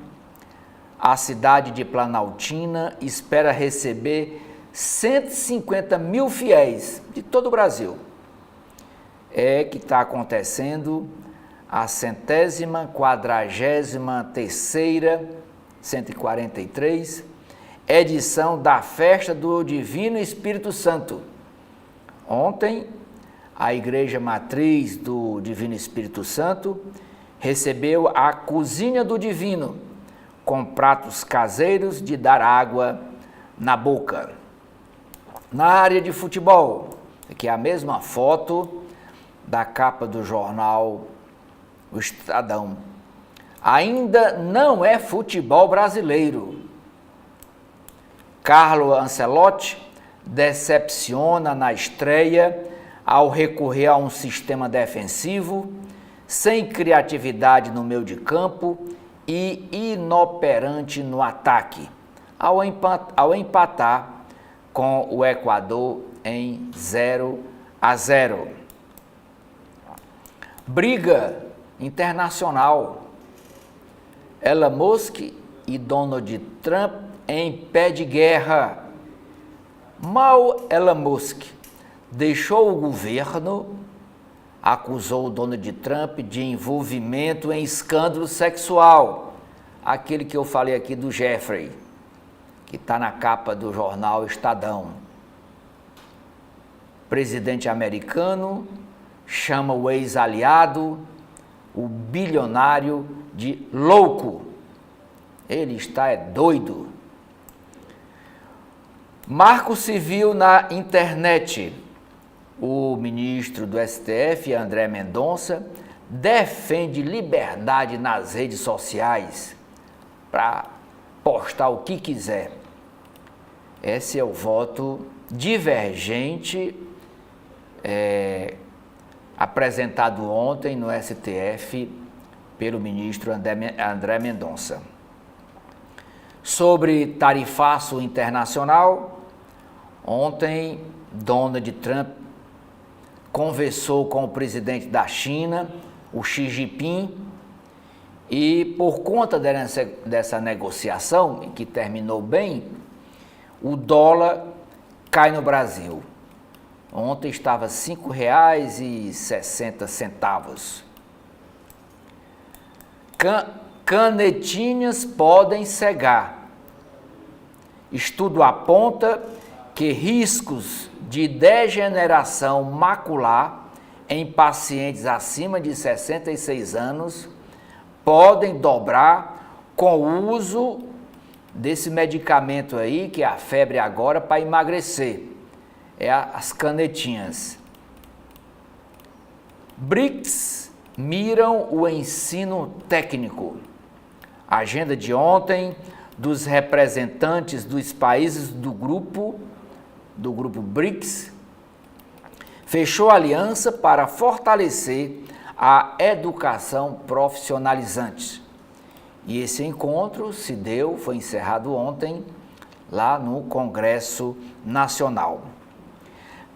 a cidade de Planaltina espera receber 150 mil fiéis de todo o Brasil. É que está acontecendo a 143ª, 143, edição da Festa do Divino Espírito Santo. Ontem, a Igreja Matriz do Divino Espírito Santo recebeu a Cozinha do Divino, com pratos caseiros de dar água na boca. Na área de futebol, aqui é a mesma foto da capa do jornal O Estadão. Ainda não é futebol brasileiro. Carlo Ancelotti decepciona na estreia ao recorrer a um sistema defensivo, sem criatividade no meio de campo e inoperante no ataque, ao empatar com o Equador em 0-0. Briga internacional. Elon Musk e Donald Trump em pé de guerra. Mal Elon Musk deixou o governo, acusou Donald Trump de envolvimento em escândalo sexual. Aquele que eu falei aqui do Jeffrey, que está na capa do jornal Estadão. Presidente americano chama o ex-aliado, o bilionário, de louco. Ele está doido. Marco Civil na internet. O ministro do STF, André Mendonça, defende liberdade nas redes sociais para postar o que quiser. Esse é o voto divergente apresentado ontem no STF pelo ministro André Mendonça. Sobre tarifaço internacional, ontem Donald Trump conversou com o presidente da China, o Xi Jinping, e por conta dessa negociação, que terminou bem, o dólar cai no Brasil. Ontem estava R$ 5,60. Canetinhas podem cegar. Estudo aponta que riscos de degeneração macular em pacientes acima de 66 anos podem dobrar com o uso desse medicamento aí, que é a febre agora, para emagrecer. É as canetinhas. BRICS miram o ensino técnico. A agenda de ontem dos representantes dos países do grupo BRICS fechou aliança para fortalecer a educação profissionalizante. E esse encontro foi encerrado ontem lá no Congresso Nacional.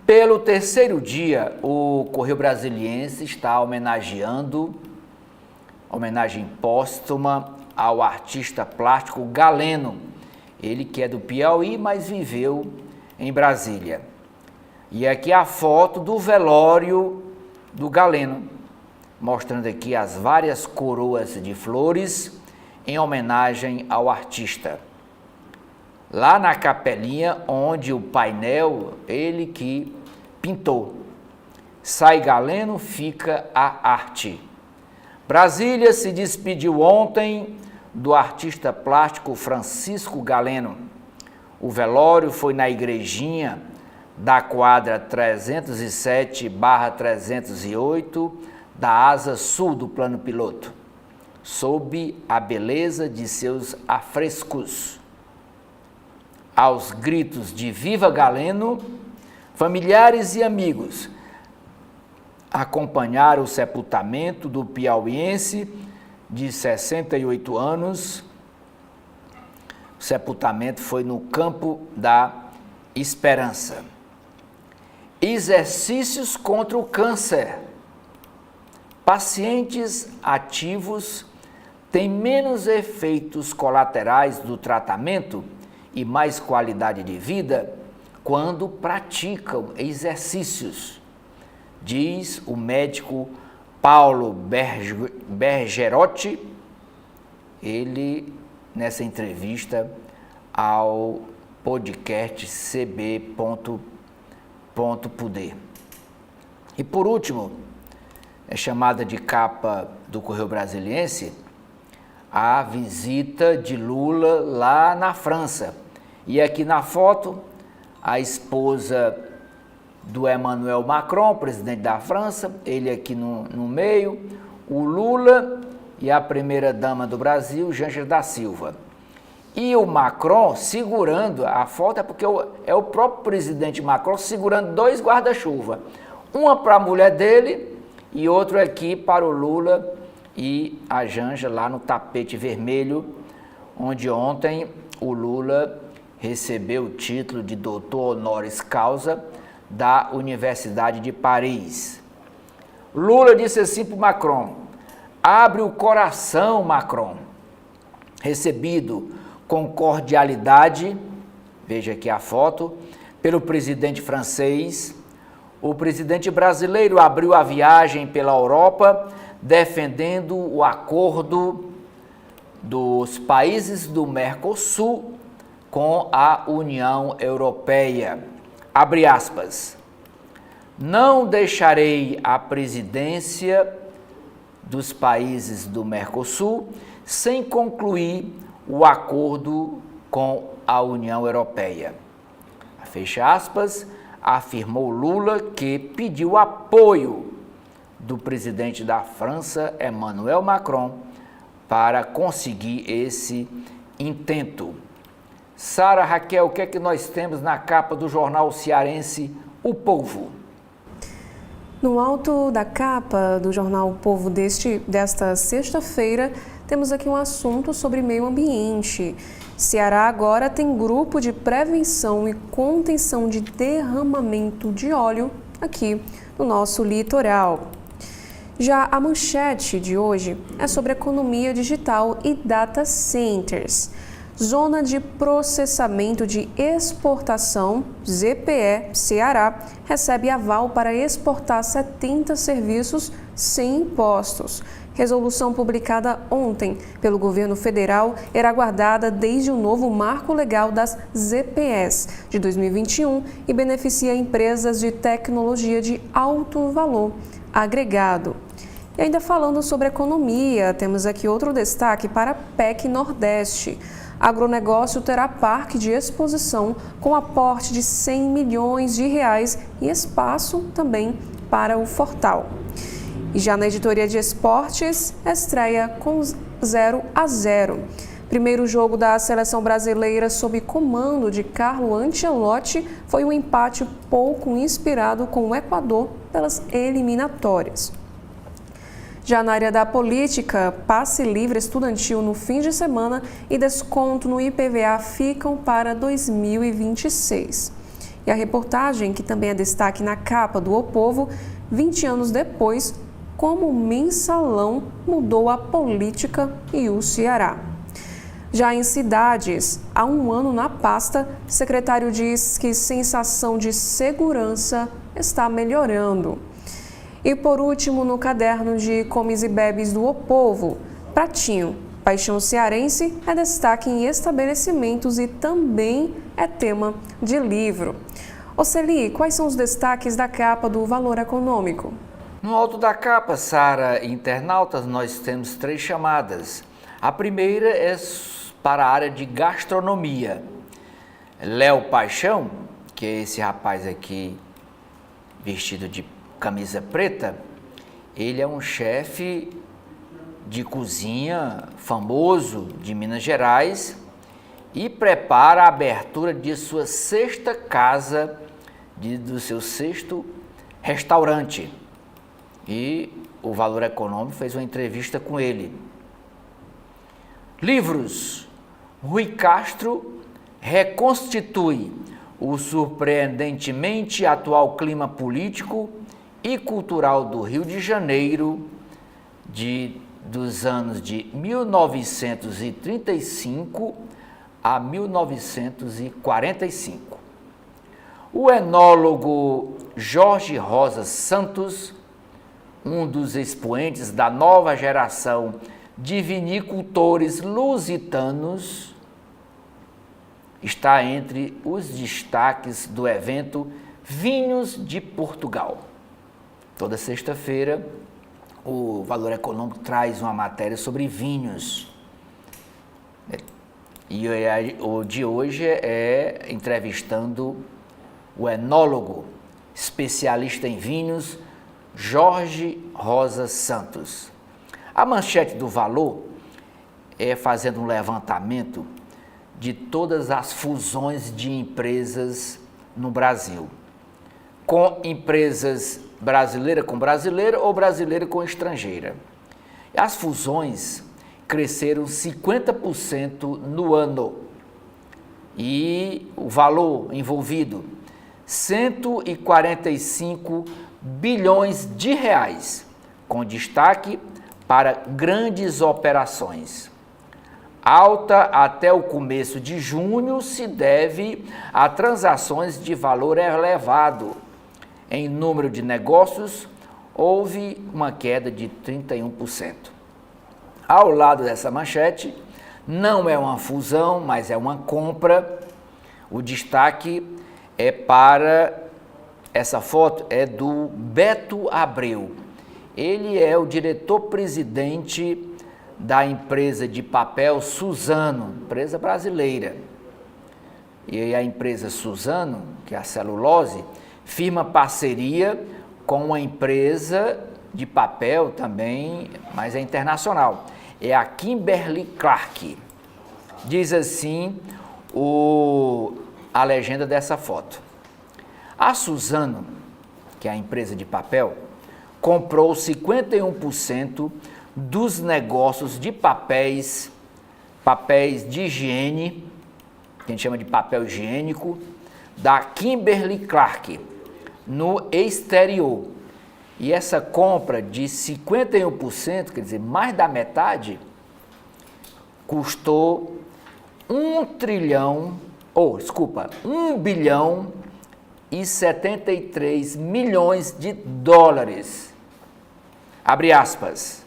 Pelo terceiro dia, o Correio Brasiliense está homenagem póstuma ao artista plástico Galeno, ele que é do Piauí, mas viveu em Brasília. E aqui a foto do velório do Galeno, mostrando aqui as várias coroas de flores em homenagem ao artista. Lá na capelinha, onde o painel, ele que pintou. Sai Galeno, fica a arte. Brasília se despediu ontem do artista plástico Francisco Galeno. O velório foi na igrejinha da quadra 307/308 da asa sul do plano piloto, sob a beleza de seus afrescos. Aos gritos de Viva Galeno, familiares e amigos acompanharam o sepultamento do piauiense de 68 anos. O sepultamento foi no Campo da Esperança. Exercícios contra o câncer. Pacientes ativos têm menos efeitos colaterais do tratamento e mais qualidade de vida quando praticam exercícios, diz o médico Paulo Bergerotti, ele nessa entrevista ao podcast cb.poder. E por último, é chamada de capa do Correio Brasiliense a visita de Lula lá na França. E aqui na foto, a esposa do Emmanuel Macron, presidente da França, ele aqui no meio, o Lula e a primeira-dama do Brasil, Janja da Silva. E o Macron segurando, a foto é porque é o próprio presidente Macron segurando 2 guarda-chuva. Uma para a mulher dele e outro aqui para o Lula e a Janja lá no tapete vermelho, onde ontem o Lula recebeu o título de doutor honoris causa da Universidade de Paris. Lula disse assim para o Macron: abre o coração, Macron. Recebido com cordialidade, veja aqui a foto, pelo presidente francês, o presidente brasileiro abriu a viagem pela Europa defendendo o acordo dos países do Mercosul com a União Europeia. Abre aspas. Não deixarei a presidência dos países do Mercosul sem concluir o acordo com a União Europeia. Fecha aspas, afirmou Lula, que pediu apoio do presidente da França, Emmanuel Macron, para conseguir esse intento. Sara, Raquel, o que é que nós temos na capa do jornal cearense O Povo? No alto da capa do jornal O Povo desta sexta-feira, temos aqui um assunto sobre meio ambiente. Ceará agora tem grupo de prevenção e contenção de derramamento de óleo aqui no nosso litoral. Já a manchete de hoje é sobre economia digital e data centers. Zona de Processamento de Exportação, ZPE Ceará, recebe aval para exportar 70 serviços sem impostos. Resolução publicada ontem pelo governo federal era aguardada desde o novo marco legal das ZPEs de 2021 e beneficia empresas de tecnologia de alto valor agregado. E ainda falando sobre economia, temos aqui outro destaque para a PEC Nordeste. Agronegócio terá parque de exposição com aporte de 100 milhões de reais e espaço também para o Fortal. E já na editoria de esportes, estreia com 0-0. Primeiro jogo da seleção brasileira sob comando de Carlo Ancelotti foi um empate pouco inspirado com o Equador pelas eliminatórias. Já na área da política, passe livre estudantil no fim de semana e desconto no IPVA ficam para 2026. E a reportagem, que também é destaque na capa do O Povo, 20 anos depois, como o mensalão mudou a política e o Ceará. Já em cidades, há um ano na pasta, o secretário diz que sensação de segurança está melhorando. E por último, no caderno de comes e bebes do O Povo, pratinho, paixão cearense é destaque em estabelecimentos e também é tema de livro. Oceli, quais são os destaques da capa do Valor Econômico? No alto da capa, Sara, internautas, nós temos 3 chamadas. A primeira é para a área de gastronomia. Léo Paixão, que é esse rapaz aqui vestido de camisa preta, ele é um chefe de cozinha famoso de Minas Gerais e prepara a abertura de sua 6ª casa, do seu 6º restaurante. E o Valor Econômico fez uma entrevista com ele. Livros. Rui Castro reconstitui o surpreendentemente atual clima político e cultural do Rio de Janeiro dos anos de 1935 a 1945. O enólogo Jorge Rosa Santos, um dos expoentes da nova geração de vinicultores lusitanos, está entre os destaques do evento Vinhos de Portugal. Toda sexta-feira, o Valor Econômico traz uma matéria sobre vinhos. E o de hoje é entrevistando o enólogo, especialista em vinhos, Jorge Rosa Santos. A manchete do Valor é fazendo um levantamento de todas as fusões de empresas no Brasil, com empresas brasileira com brasileira ou brasileira com estrangeira. As fusões cresceram 50% no ano e o valor envolvido, 145 bilhões de reais, com destaque para grandes operações. Alta até o começo de junho se deve a transações de valor elevado. Em número de negócios, houve uma queda de 31%. Ao lado dessa manchete, não é uma fusão, mas é uma compra. O destaque é para essa foto, é do Beto Abreu. Ele é o diretor-presidente da empresa de papel Suzano, empresa brasileira. E a empresa Suzano, que é a celulose, firma parceria com uma empresa de papel também, mas é internacional. É a Kimberly-Clark. Diz assim a legenda dessa foto. A Suzano, que é a empresa de papel, comprou 51% dos negócios de papéis de higiene, que a gente chama de papel higiênico, da Kimberly-Clark, no exterior. E essa compra de 51%, quer dizer, mais da metade, custou 1 bilhão e 73 milhões de dólares. Abre aspas.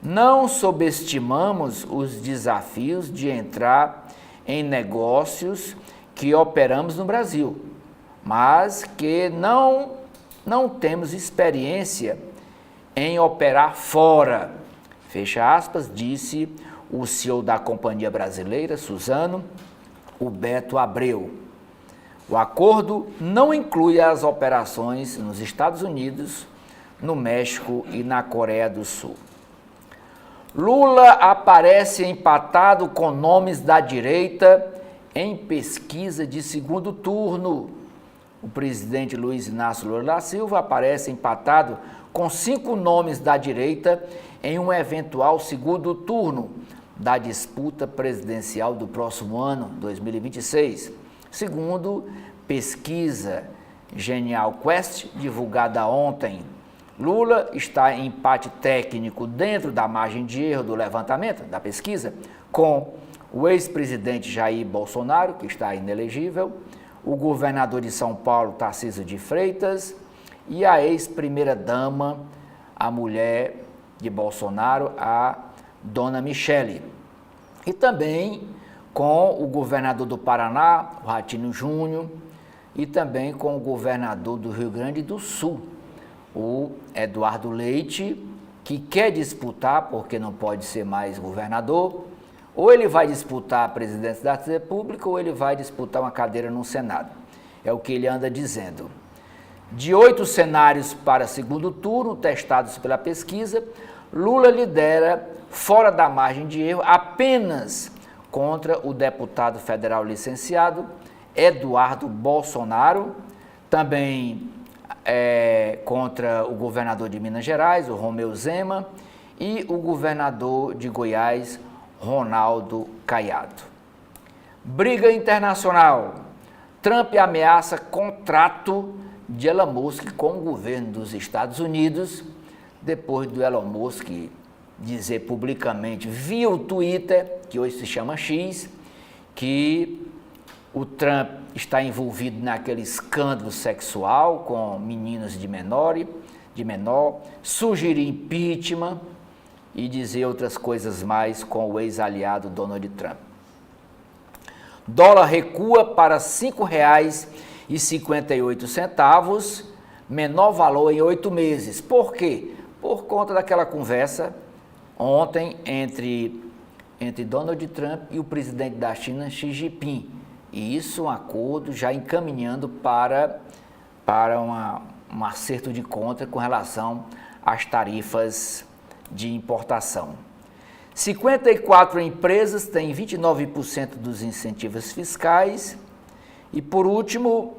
Não subestimamos os desafios de entrar em negócios que operamos no Brasil, mas que não temos experiência em operar fora. Fecha aspas, disse o CEO da companhia brasileira, Suzano, o Beto Abreu. O acordo não inclui as operações nos Estados Unidos, no México e na Coreia do Sul. Lula aparece empatado com nomes da direita em pesquisa de segundo turno. O presidente Luiz Inácio Lula da Silva aparece empatado com 5 nomes da direita em um eventual segundo turno da disputa presidencial do próximo ano, 2026, segundo pesquisa Genial Quest, divulgada ontem. Lula está em empate técnico dentro da margem de erro do levantamento, da pesquisa, com o ex-presidente Jair Bolsonaro, que está inelegível, o governador de São Paulo, Tarcísio de Freitas, e a ex-primeira-dama, a mulher de Bolsonaro, a dona Michele. E também com o governador do Paraná, o Ratinho Júnior, e também com o governador do Rio Grande do Sul, o Eduardo Leite, que quer disputar, porque não pode ser mais governador, ou ele vai disputar a presidência da República, ou ele vai disputar uma cadeira no Senado. É o que ele anda dizendo. De 8 cenários para segundo turno, testados pela pesquisa, Lula lidera fora da margem de erro apenas contra o deputado federal licenciado Eduardo Bolsonaro, também contra o governador de Minas Gerais, o Romeu Zema, e o governador de Goiás, Ronaldo Caiado. Briga internacional. Trump ameaça contrato de Elon Musk com o governo dos Estados Unidos, depois do Elon Musk dizer publicamente via o Twitter, que hoje se chama X, que o Trump está envolvido naquele escândalo sexual com meninos de menor, sugerir impeachment e dizer outras coisas mais com o ex-aliado Donald Trump. Dólar recua para R$ 5,58, menor valor em 8 meses. Por quê? Por conta daquela conversa ontem entre Donald Trump e o presidente da China, Xi Jinping. E isso é um acordo já encaminhando para um acerto de conta com relação às tarifas de importação. 54 empresas têm 29% dos incentivos fiscais. E, por último, o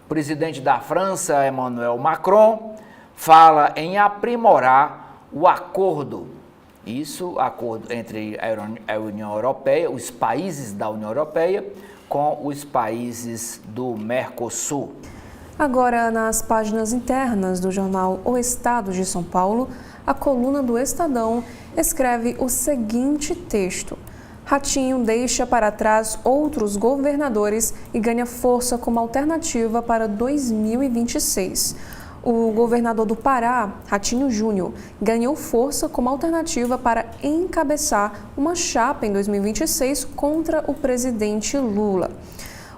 presidente da França, Emmanuel Macron, fala em aprimorar o acordo entre a União Europeia, os países da União Europeia, com os países do Mercosul. Agora, nas páginas internas do jornal O Estado de São Paulo, a coluna do Estadão escreve o seguinte texto: Ratinho deixa para trás outros governadores e ganha força como alternativa para 2026. O governador do Pará, Ratinho Júnior, ganhou força como alternativa para encabeçar uma chapa em 2026 contra o presidente Lula.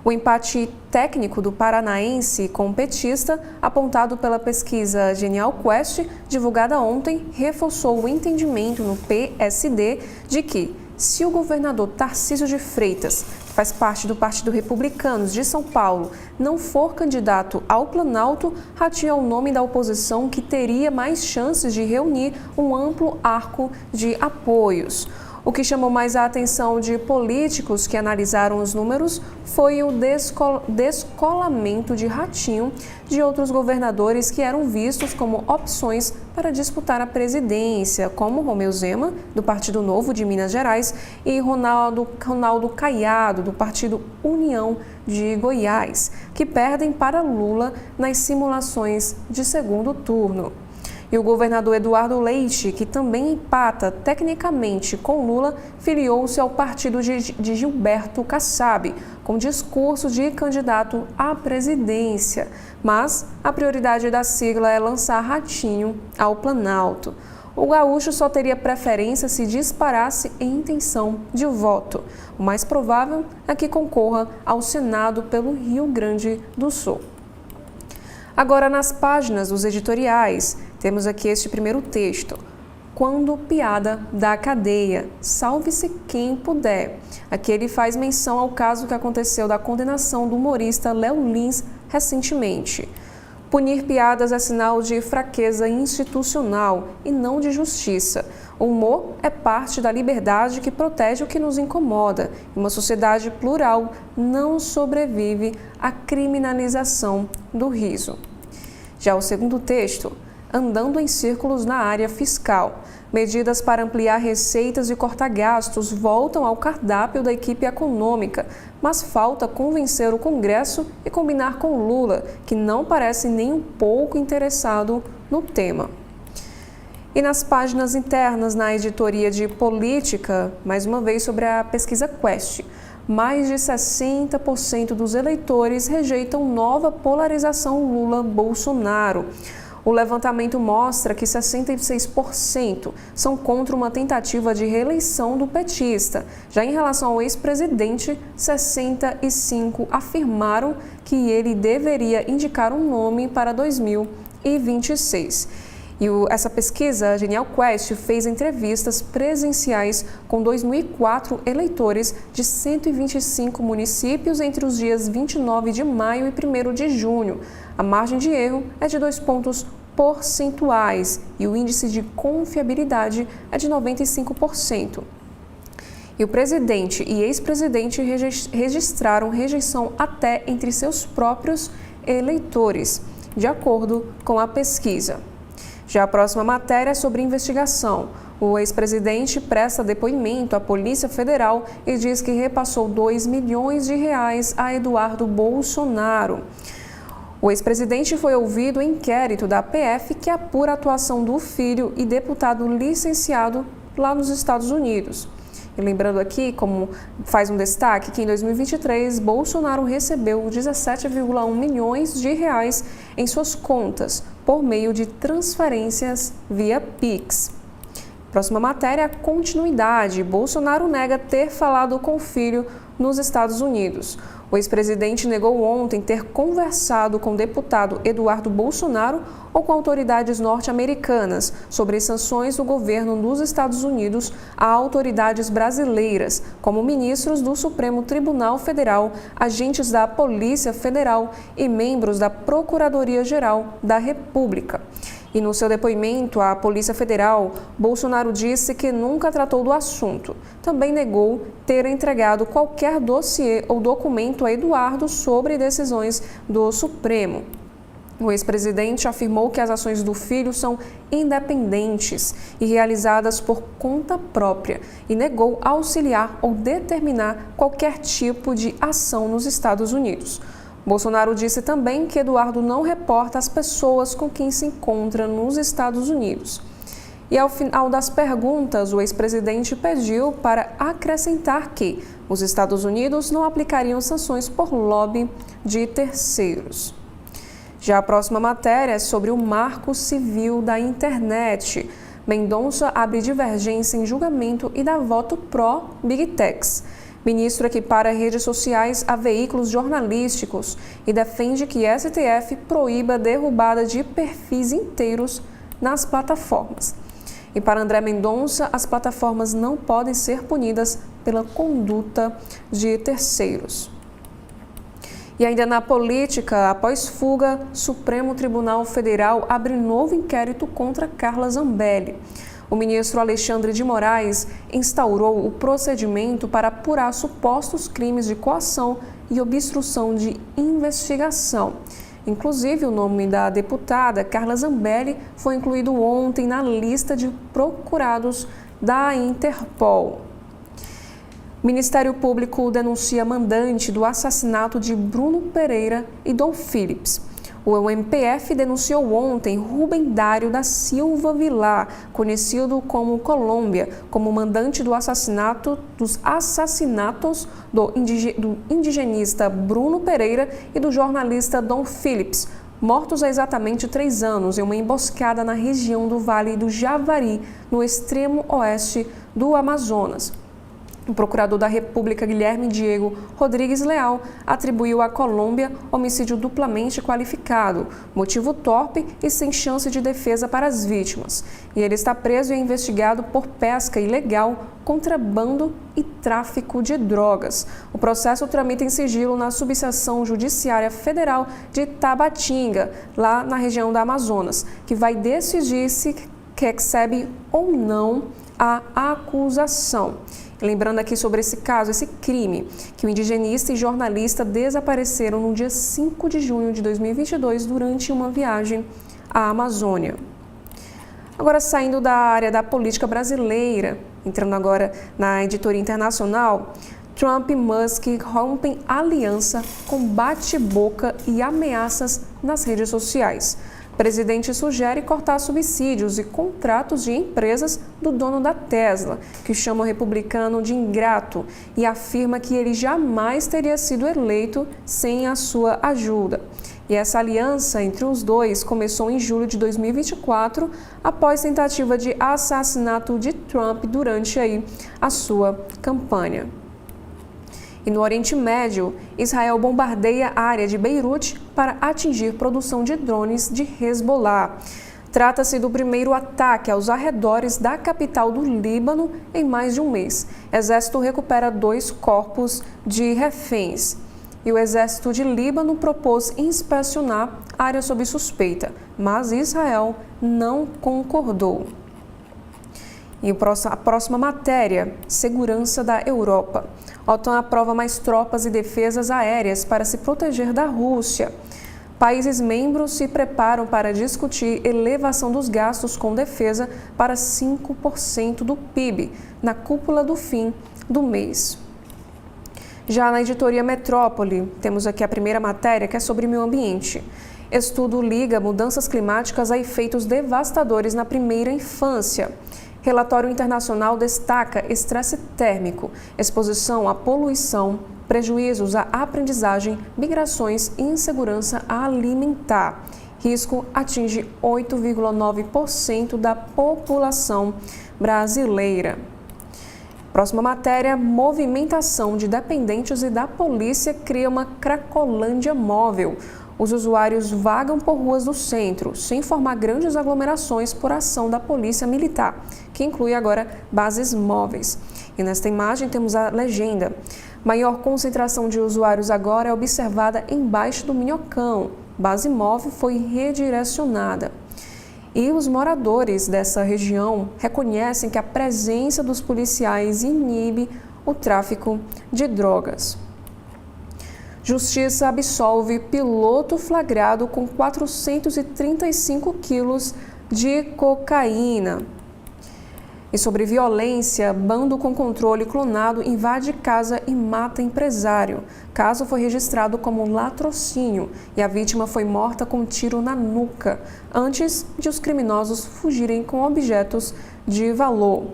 O empate técnico do paranaense com o petista, apontado pela pesquisa Genial Quest, divulgada ontem, reforçou o entendimento no PSD de que, se o governador Tarcísio de Freitas, que faz parte do Partido Republicanos de São Paulo, não for candidato ao Planalto, Ratinho é o nome da oposição que teria mais chances de reunir um amplo arco de apoios. O que chamou mais a atenção de políticos que analisaram os números foi o descolamento de Ratinho de outros governadores que eram vistos como opções para disputar a presidência, como Romeu Zema, do Partido Novo de Minas Gerais, e Ronaldo Caiado, do Partido União de Goiás, que perdem para Lula nas simulações de segundo turno. E o governador Eduardo Leite, que também empata tecnicamente com Lula, filiou-se ao partido de Gilberto Kassab, com discurso de candidato à presidência. Mas a prioridade da sigla é lançar Ratinho ao Planalto. O gaúcho só teria preferência se disparasse em intenção de voto. O mais provável é que concorra ao Senado pelo Rio Grande do Sul. Agora, nas páginas dos editoriais, temos aqui este primeiro texto. Quando piada da cadeia, salve-se quem puder. Aqui ele faz menção ao caso que aconteceu da condenação do humorista Léo Lins recentemente. Punir piadas é sinal de fraqueza institucional e não de justiça. O humor é parte da liberdade que protege o que nos incomoda. Uma sociedade plural não sobrevive à criminalização do riso. Já o segundo texto, andando em círculos na área fiscal. Medidas para ampliar receitas e cortar gastos voltam ao cardápio da equipe econômica, mas falta convencer o Congresso e combinar com Lula, que não parece nem um pouco interessado no tema. E nas páginas internas, na editoria de política, mais uma vez sobre a pesquisa Quest, mais de 60% dos eleitores rejeitam nova polarização Lula-Bolsonaro. O levantamento mostra que 66% são contra uma tentativa de reeleição do petista. Já em relação ao ex-presidente, 65% afirmaram que ele deveria indicar um nome para 2026. E essa pesquisa, a Genial Quest, fez entrevistas presenciais com 2.004 eleitores de 125 municípios entre os dias 29 de maio e 1º de junho. A margem de erro é de 2 pontos percentuais e o índice de confiabilidade é de 95%. E o presidente e ex-presidente registraram rejeição até entre seus próprios eleitores, de acordo com a pesquisa. Já a próxima matéria é sobre investigação. O ex-presidente presta depoimento à Polícia Federal e diz que repassou R$2 milhões a Eduardo Bolsonaro. O ex-presidente foi ouvido em inquérito da PF que apura a atuação do filho e deputado licenciado lá nos Estados Unidos. E lembrando aqui, como faz um destaque, que em 2023 Bolsonaro recebeu 17,1 milhões de reais em suas contas por meio de transferências via Pix. Próxima matéria, continuidade. Bolsonaro nega ter falado com o filho nos Estados Unidos. O ex-presidente negou ontem ter conversado com o deputado Eduardo Bolsonaro ou com autoridades norte-americanas sobre sanções do governo dos Estados Unidos a autoridades brasileiras, como ministros do Supremo Tribunal Federal, agentes da Polícia Federal e membros da Procuradoria-Geral da República. E no seu depoimento à Polícia Federal, Bolsonaro disse que nunca tratou do assunto. Também negou ter entregado qualquer dossiê ou documento a Eduardo sobre decisões do Supremo. O ex-presidente afirmou que as ações do filho são independentes e realizadas por conta própria e negou auxiliar ou determinar qualquer tipo de ação nos Estados Unidos. Bolsonaro disse também que Eduardo não reporta as pessoas com quem se encontra nos Estados Unidos. E ao final das perguntas, o ex-presidente pediu para acrescentar que os Estados Unidos não aplicariam sanções por lobby de terceiros. Já a próxima matéria é sobre o Marco Civil da Internet. Mendonça abre divergência em julgamento e dá voto pró-Big Techs. Ministro equipara redes sociais a veículos jornalísticos e defende que STF proíba a derrubada de perfis inteiros nas plataformas. E para André Mendonça, as plataformas não podem ser punidas pela conduta de terceiros. E ainda na política, após fuga, Supremo Tribunal Federal abre novo inquérito contra Carla Zambelli. O ministro Alexandre de Moraes instaurou o procedimento para apurar supostos crimes de coação e obstrução de investigação. Inclusive, o nome da deputada Carla Zambelli foi incluído ontem na lista de procurados da Interpol. O Ministério Público denuncia mandante do assassinato de Bruno Pereira e Dom Phillips. O MPF denunciou ontem Rubem Dário da Silva Vilar, conhecido como Colômbia, como mandante dos assassinatos do indigenista Bruno Pereira e do jornalista Dom Phillips, mortos há exatamente 3 anos em uma emboscada na região do Vale do Javari, no extremo oeste do Amazonas. O procurador da República, Guilherme Diego Rodrigues Leal, atribuiu à Colômbia homicídio duplamente qualificado, motivo torpe e sem chance de defesa para as vítimas. E ele está preso e é investigado por pesca ilegal, contrabando e tráfico de drogas. O processo tramita em sigilo na Subseção Judiciária Federal de Tabatinga, lá na região da Amazonas, que vai decidir se recebe ou não a acusação. Lembrando aqui sobre esse caso, esse crime, que o indigenista e jornalista desapareceram no dia 5 de junho de 2022 durante uma viagem à Amazônia. Agora, saindo da área da política brasileira, entrando agora na editoria internacional, Trump e Musk rompem aliança com bate-boca e ameaças nas redes sociais. O presidente sugere cortar subsídios e contratos de empresas do dono da Tesla, que chama o republicano de ingrato e afirma que ele jamais teria sido eleito sem a sua ajuda. E essa aliança entre os dois começou em julho de 2024, após tentativa de assassinato de Trump durante a sua campanha. E no Oriente Médio, Israel bombardeia a área de Beirute para atingir produção de drones de Hezbollah. Trata-se do primeiro ataque aos arredores da capital do Líbano em mais de um mês. Exército recupera 2 corpos de reféns. E o exército de Líbano propôs inspecionar a área sob suspeita, mas Israel não concordou. E a próxima matéria, segurança da Europa. A OTAN aprova mais tropas e defesas aéreas para se proteger da Rússia. Países membros se preparam para discutir elevação dos gastos com defesa para 5% do PIB, na cúpula do fim do mês. Já na editoria Metrópole, temos aqui a primeira matéria, que é sobre meio ambiente. Estudo liga mudanças climáticas a efeitos devastadores na primeira infância. Relatório internacional destaca estresse térmico, exposição à poluição, prejuízos à aprendizagem, migrações e insegurança alimentar. Risco atinge 8,9% da população brasileira. Próxima matéria, movimentação de dependentes e da polícia cria uma Cracolândia móvel. Os usuários vagam por ruas do centro, sem formar grandes aglomerações por ação da polícia militar, que inclui agora bases móveis. E nesta imagem temos a legenda. Maior concentração de usuários agora é observada embaixo do Minhocão. Base móvel foi redirecionada. E os moradores dessa região reconhecem que a presença dos policiais inibe o tráfico de drogas. Justiça absolve piloto flagrado com 435 quilos de cocaína. E sobre violência, bando com controle clonado invade casa e mata empresário. Caso foi registrado como latrocínio e a vítima foi morta com um tiro na nuca, antes de os criminosos fugirem com objetos de valor.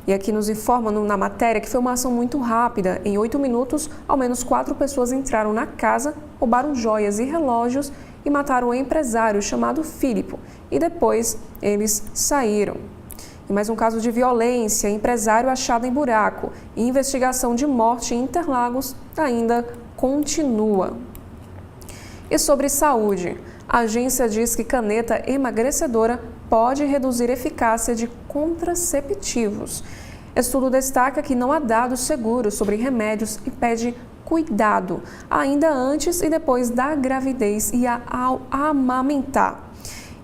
E aqui nos informam na matéria que foi uma ação muito rápida. Em 8 minutos, ao menos 4 pessoas entraram na casa, roubaram joias e relógios e mataram o empresário chamado Filipe. E depois eles saíram. E mais um caso de violência, empresário achado em buraco. E investigação de morte em Interlagos ainda continua. E sobre saúde, a agência diz que caneta emagrecedora pode reduzir a eficácia de contraceptivos. Estudo destaca que não há dados seguros sobre remédios e pede cuidado, ainda antes e depois da gravidez e ao amamentar.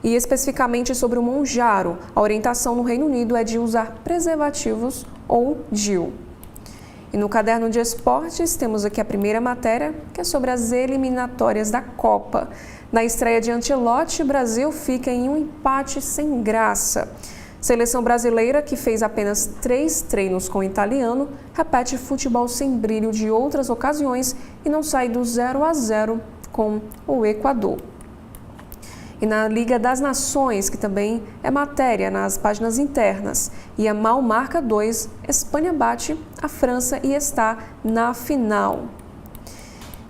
E especificamente sobre o Mounjaro, a orientação no Reino Unido é de usar preservativos ou DIU. E no caderno de esportes temos aqui a primeira matéria, que é sobre as eliminatórias da Copa. Na estreia de Ancelotti, o Brasil fica em um empate sem graça. Seleção brasileira, que fez apenas 3 treinos com o italiano, repete futebol sem brilho de outras ocasiões e não sai do 0-0 com o Equador. E na Liga das Nações, que também é matéria nas páginas internas, e a Mal marca 2, Espanha bate a França e está na final.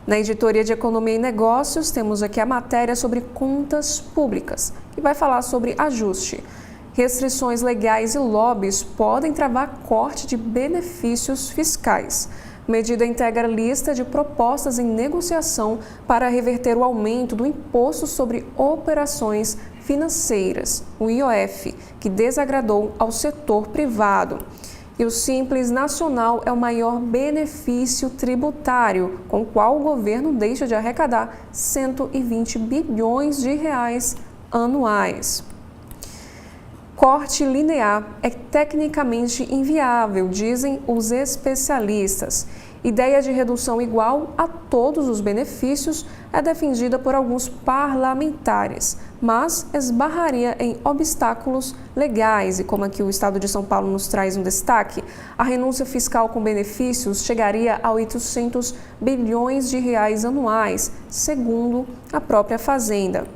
Na editoria de Economia e Negócios, temos aqui a matéria sobre contas públicas, que vai falar sobre ajuste. Restrições legais e lobbies podem travar corte de benefícios fiscais. Medida integra lista de propostas em negociação para reverter o aumento do Imposto sobre Operações Financeiras, o IOF, que desagradou ao setor privado. E o Simples Nacional é o maior benefício tributário, com o qual o governo deixa de arrecadar 120 bilhões de reais anuais. Corte linear é tecnicamente inviável, dizem os especialistas. Ideia de redução igual a todos os benefícios é defendida por alguns parlamentares, mas esbarraria em obstáculos legais e, como aqui o Estado de São Paulo nos traz um destaque, a renúncia fiscal com benefícios chegaria a 800 bilhões de reais anuais, segundo a própria Fazenda.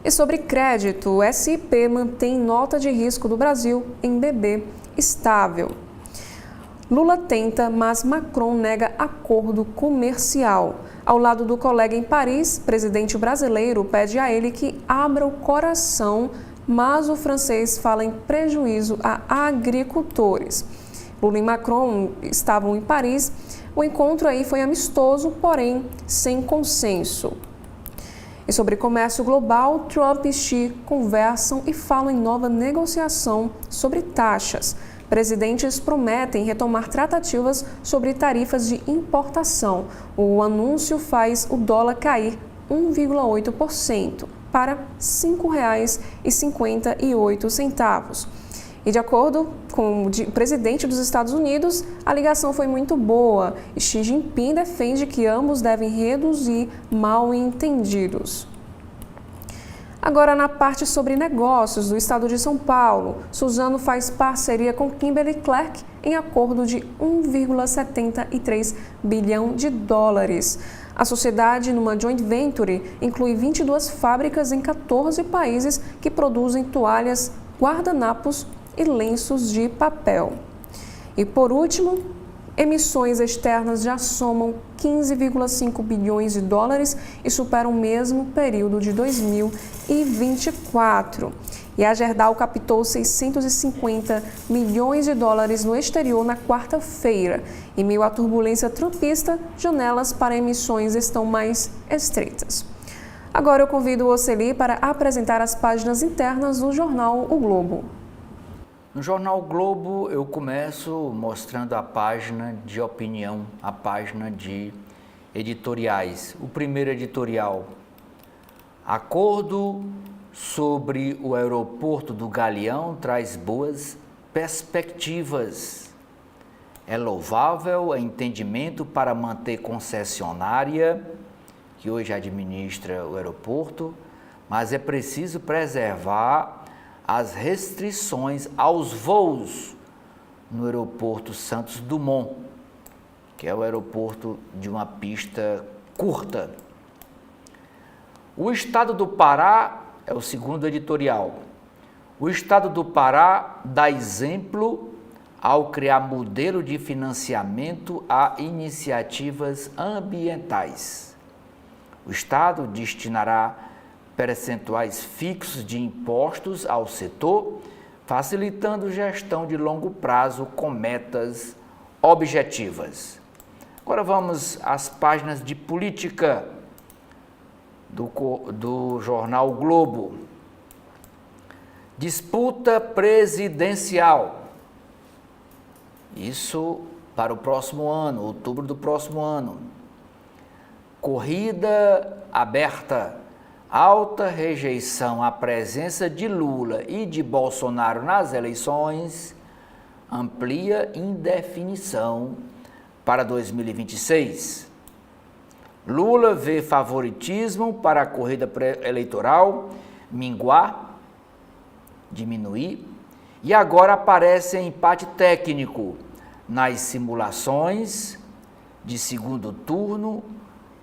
E sobre crédito, o SIP mantém nota de risco do Brasil em BB estável. Lula tenta, mas Macron nega acordo comercial. Ao lado do colega em Paris, o presidente brasileiro pede a ele que abra o coração, mas o francês fala em prejuízo a agricultores. Lula e Macron estavam em Paris. O encontro aí foi amistoso, porém sem consenso. E sobre comércio global, Trump e Xi conversam e falam em nova negociação sobre taxas. Presidentes prometem retomar tratativas sobre tarifas de importação. O anúncio faz o dólar cair 1,8% para R$ 5,58. E de acordo com o presidente dos Estados Unidos, a ligação foi muito boa e Xi Jinping defende que ambos devem reduzir mal-entendidos. Agora, na parte sobre negócios do Estado de São Paulo, Suzano faz parceria com Kimberly-Clark em acordo de 1,73 bilhão de dólares. A sociedade, numa joint venture, inclui 22 fábricas em 14 países que produzem toalhas, guardanapos e lenços de papel. E por último, emissões externas já somam 15,5 bilhões de dólares e superam o mesmo período de 2024. E a Gerdau captou 650 milhões de dólares no exterior na quarta-feira. Em meio à turbulência trumpista, janelas para emissões estão mais estreitas. Agora eu convido o Oceli para apresentar as páginas internas do jornal O Globo. No jornal Globo, eu começo mostrando a página de opinião, a página de editoriais. O primeiro editorial: acordo sobre o aeroporto do Galeão traz boas perspectivas. É louvável o entendimento para manter concessionária, que hoje administra o aeroporto, mas é preciso preservar as restrições aos voos no aeroporto Santos Dumont, que é o aeroporto de uma pista curta. O Estado do Pará é o segundo editorial. O Estado do Pará dá exemplo ao criar modelo de financiamento a iniciativas ambientais. O Estado destinará percentuais fixos de impostos ao setor, facilitando gestão de longo prazo com metas objetivas. Agora vamos às páginas de política do jornal Globo. Disputa presidencial. Isso para o próximo ano, outubro do próximo ano. Corrida aberta. Alta rejeição à presença de Lula e de Bolsonaro nas eleições amplia indefinição para 2026. Lula vê favoritismo para a corrida eleitoral minguar, diminuir, e agora aparece empate técnico nas simulações de segundo turno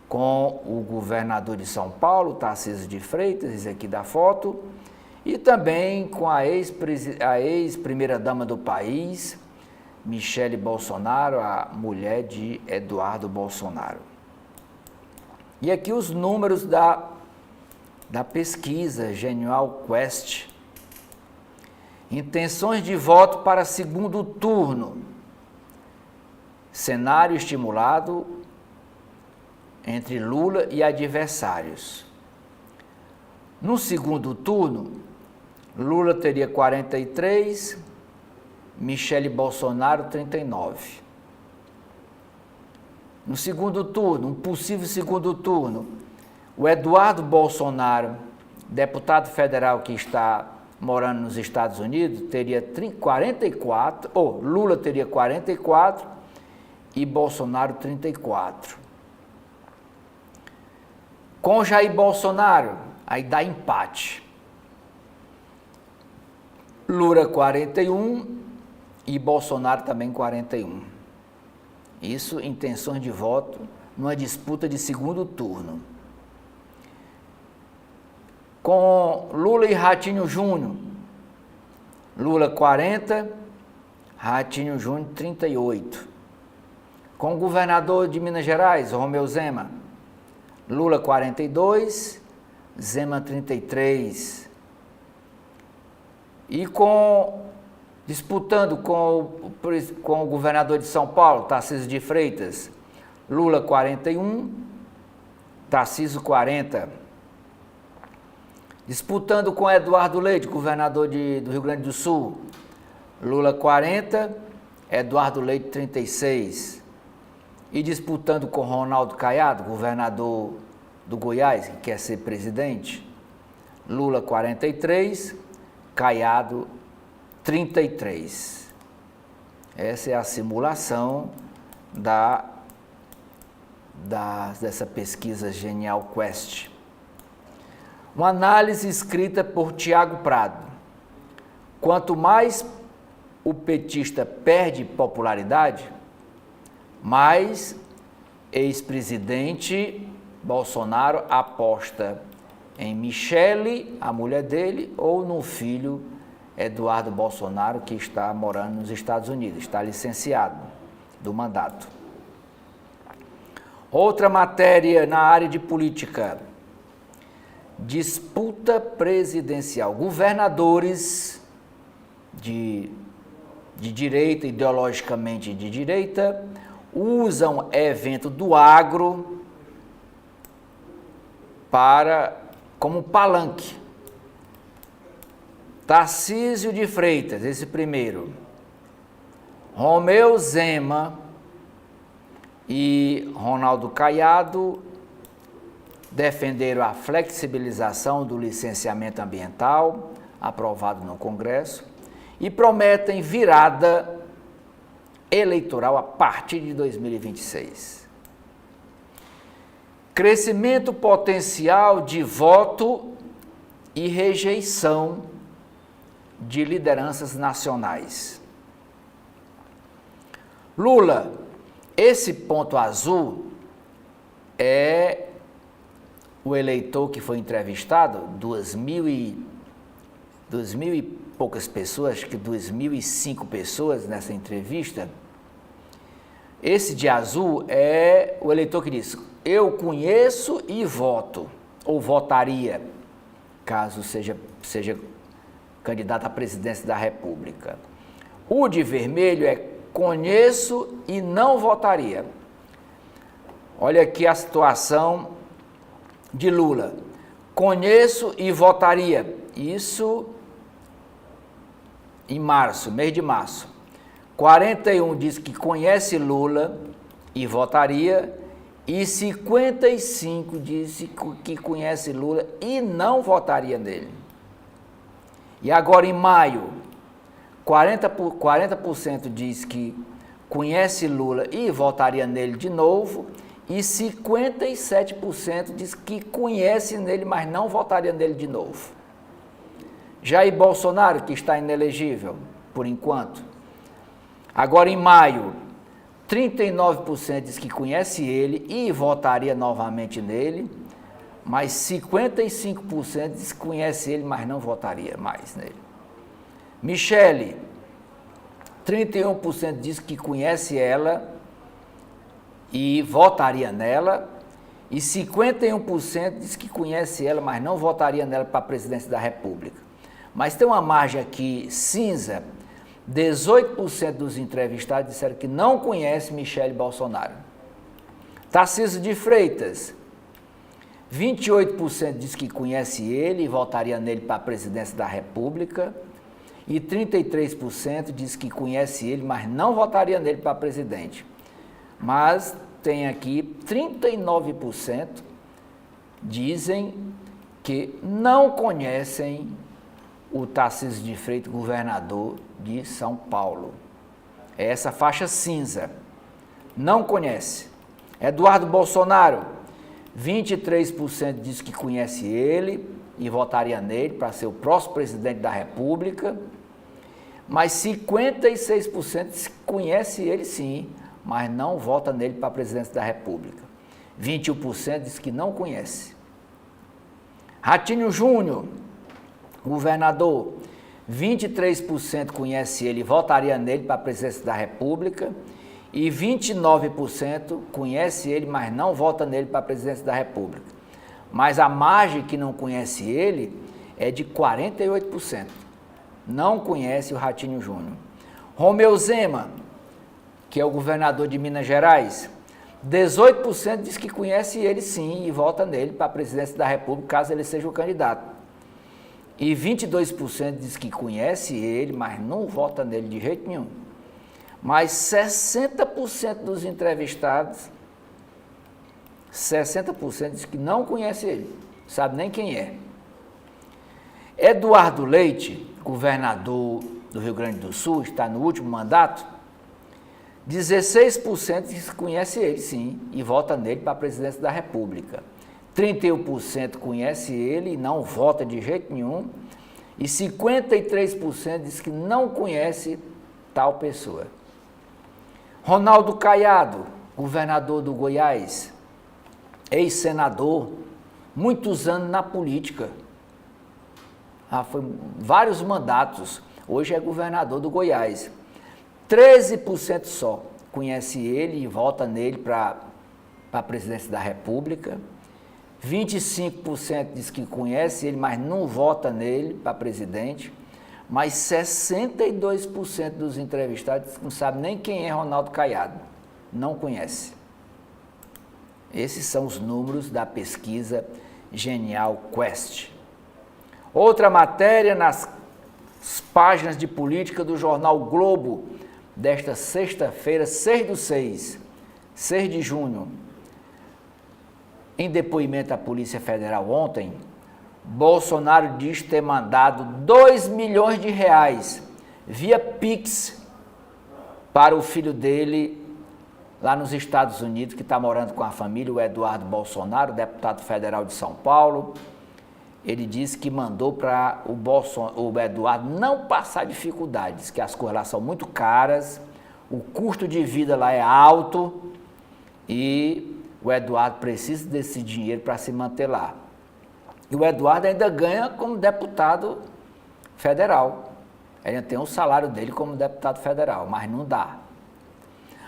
com o governador de São Paulo, Tarcísio de Freitas, esse aqui da foto, e também com a ex-primeira-dama do país, Michele Bolsonaro, a mulher de Eduardo Bolsonaro. E aqui os números da pesquisa Genial Quest. Intenções de voto para segundo turno. Cenário estimulado entre Lula e adversários. No segundo turno, Lula teria 43, Michele Bolsonaro 39. No segundo turno, um possível segundo turno, o Eduardo Bolsonaro, deputado federal que está morando nos Estados Unidos, teria 44, Lula teria 44 e Bolsonaro 34. Com Jair Bolsonaro, aí dá empate. Lula 41 e Bolsonaro também 41. Isso, intenções de voto numa disputa de segundo turno. Com Lula e Ratinho Júnior, Lula 40, Ratinho Júnior 38. Com o governador de Minas Gerais, Romeu Zema, Lula 42, Zema 33. E disputando com o governador de São Paulo, Tarcísio de Freitas, Lula 41, Tarcísio 40. Disputando com Eduardo Leite, governador do Rio Grande do Sul, Lula 40, Eduardo Leite 36. E disputando com Ronaldo Caiado, governador do Goiás, que quer ser presidente, Lula 43, Caiado 33. Essa é a simulação dessa pesquisa Genial Quest. Uma análise escrita por Tiago Prado. Quanto mais o petista perde popularidade, mais ex-presidente Bolsonaro aposta em Michele, a mulher dele, ou no filho Eduardo Bolsonaro, que está morando nos Estados Unidos, está licenciado do mandato. Outra matéria na área de política. Disputa presidencial. Governadores de direita, ideologicamente de direita, usam evento do agro como palanque. Tarcísio de Freitas, esse primeiro. Romeu Zema e Ronaldo Caiado defenderam a flexibilização do licenciamento ambiental, aprovado no Congresso, e prometem virada eleitoral a partir de 2026. Crescimento potencial de voto e rejeição de lideranças nacionais. Lula, esse ponto azul é o eleitor que foi entrevistado, 2.000 e poucas pessoas, acho que 2.005 pessoas nessa entrevista. Esse de azul é o eleitor que diz: eu conheço e voto, ou votaria, caso seja candidato à presidência da República. O de vermelho é conheço e não votaria. Olha aqui a situação de Lula. Conheço e votaria. Isso em março, mês de março. 41 diz que conhece Lula e votaria, e 55 diz que conhece Lula e não votaria nele. E agora em maio, 40% diz que conhece Lula e votaria nele de novo, e 57% diz que conhece nele, mas não votaria nele de novo. Jair Bolsonaro, que está inelegível, por enquanto. Agora em maio, 39% diz que conhece ele e votaria novamente nele, mas 55% diz que conhece ele, mas não votaria mais nele. Michele, 31% diz que conhece ela e votaria nela, e 51% diz que conhece ela, mas não votaria nela para a presidência da República. Mas tem uma margem aqui cinza. 18% dos entrevistados disseram que não conhece Michele Bolsonaro. Tarcísio de Freitas, 28% diz que conhece ele e votaria nele para a presidência da República, e 33% diz que conhece ele, mas não votaria nele para presidente. Mas tem aqui 39% dizem que não conhecem o Tarcísio de Freitas, governador de São Paulo. É essa faixa cinza. Não conhece. Eduardo Bolsonaro, 23% diz que conhece ele e votaria nele para ser o próximo presidente da República, mas 56% diz que conhece ele sim, mas não vota nele para a presidência da República. 21% diz que não conhece. Ratinho Júnior, governador, 23% conhece ele e votaria nele para a presidência da República, e 29% conhece ele, mas não vota nele para a presidência da República. Mas a margem que não conhece ele é de 48%. Não conhece o Ratinho Júnior. Romeu Zema, que é o governador de Minas Gerais, 18% diz que conhece ele sim e vota nele para a presidência da República, caso ele seja o candidato. E 22% diz que conhece ele, mas não vota nele de jeito nenhum. Mas 60% dos entrevistados, 60% diz que não conhece ele, sabe nem quem é. Eduardo Leite, governador do Rio Grande do Sul, está no último mandato, 16% diz que conhece ele sim e vota nele para a presidência da República. 31% conhece ele e não vota de jeito nenhum, e 53% diz que não conhece tal pessoa. Ronaldo Caiado, governador do Goiás, ex-senador, muitos anos na política. foi vários mandatos, hoje é governador do Goiás. 13% só conhece ele e vota nele para a presidência da República. 25% diz que conhece ele, mas não vota nele para presidente. Mas 62% dos entrevistados não sabem nem quem é Ronaldo Caiado. Não conhece. Esses são os números da pesquisa Genial Quest. Outra matéria nas páginas de política do jornal Globo, desta sexta-feira, 6 de junho. Em depoimento à Polícia Federal ontem, Bolsonaro diz ter mandado 2 milhões de reais via Pix para o filho dele lá nos Estados Unidos, que está morando com a família, o Eduardo Bolsonaro, deputado federal de São Paulo. Ele disse que mandou para o Eduardo não passar dificuldades, que as coisas lá são muito caras, o custo de vida lá é alto e o Eduardo precisa desse dinheiro para se manter lá. E o Eduardo ainda ganha como deputado federal. Ele tem o salário dele como deputado federal, mas não dá.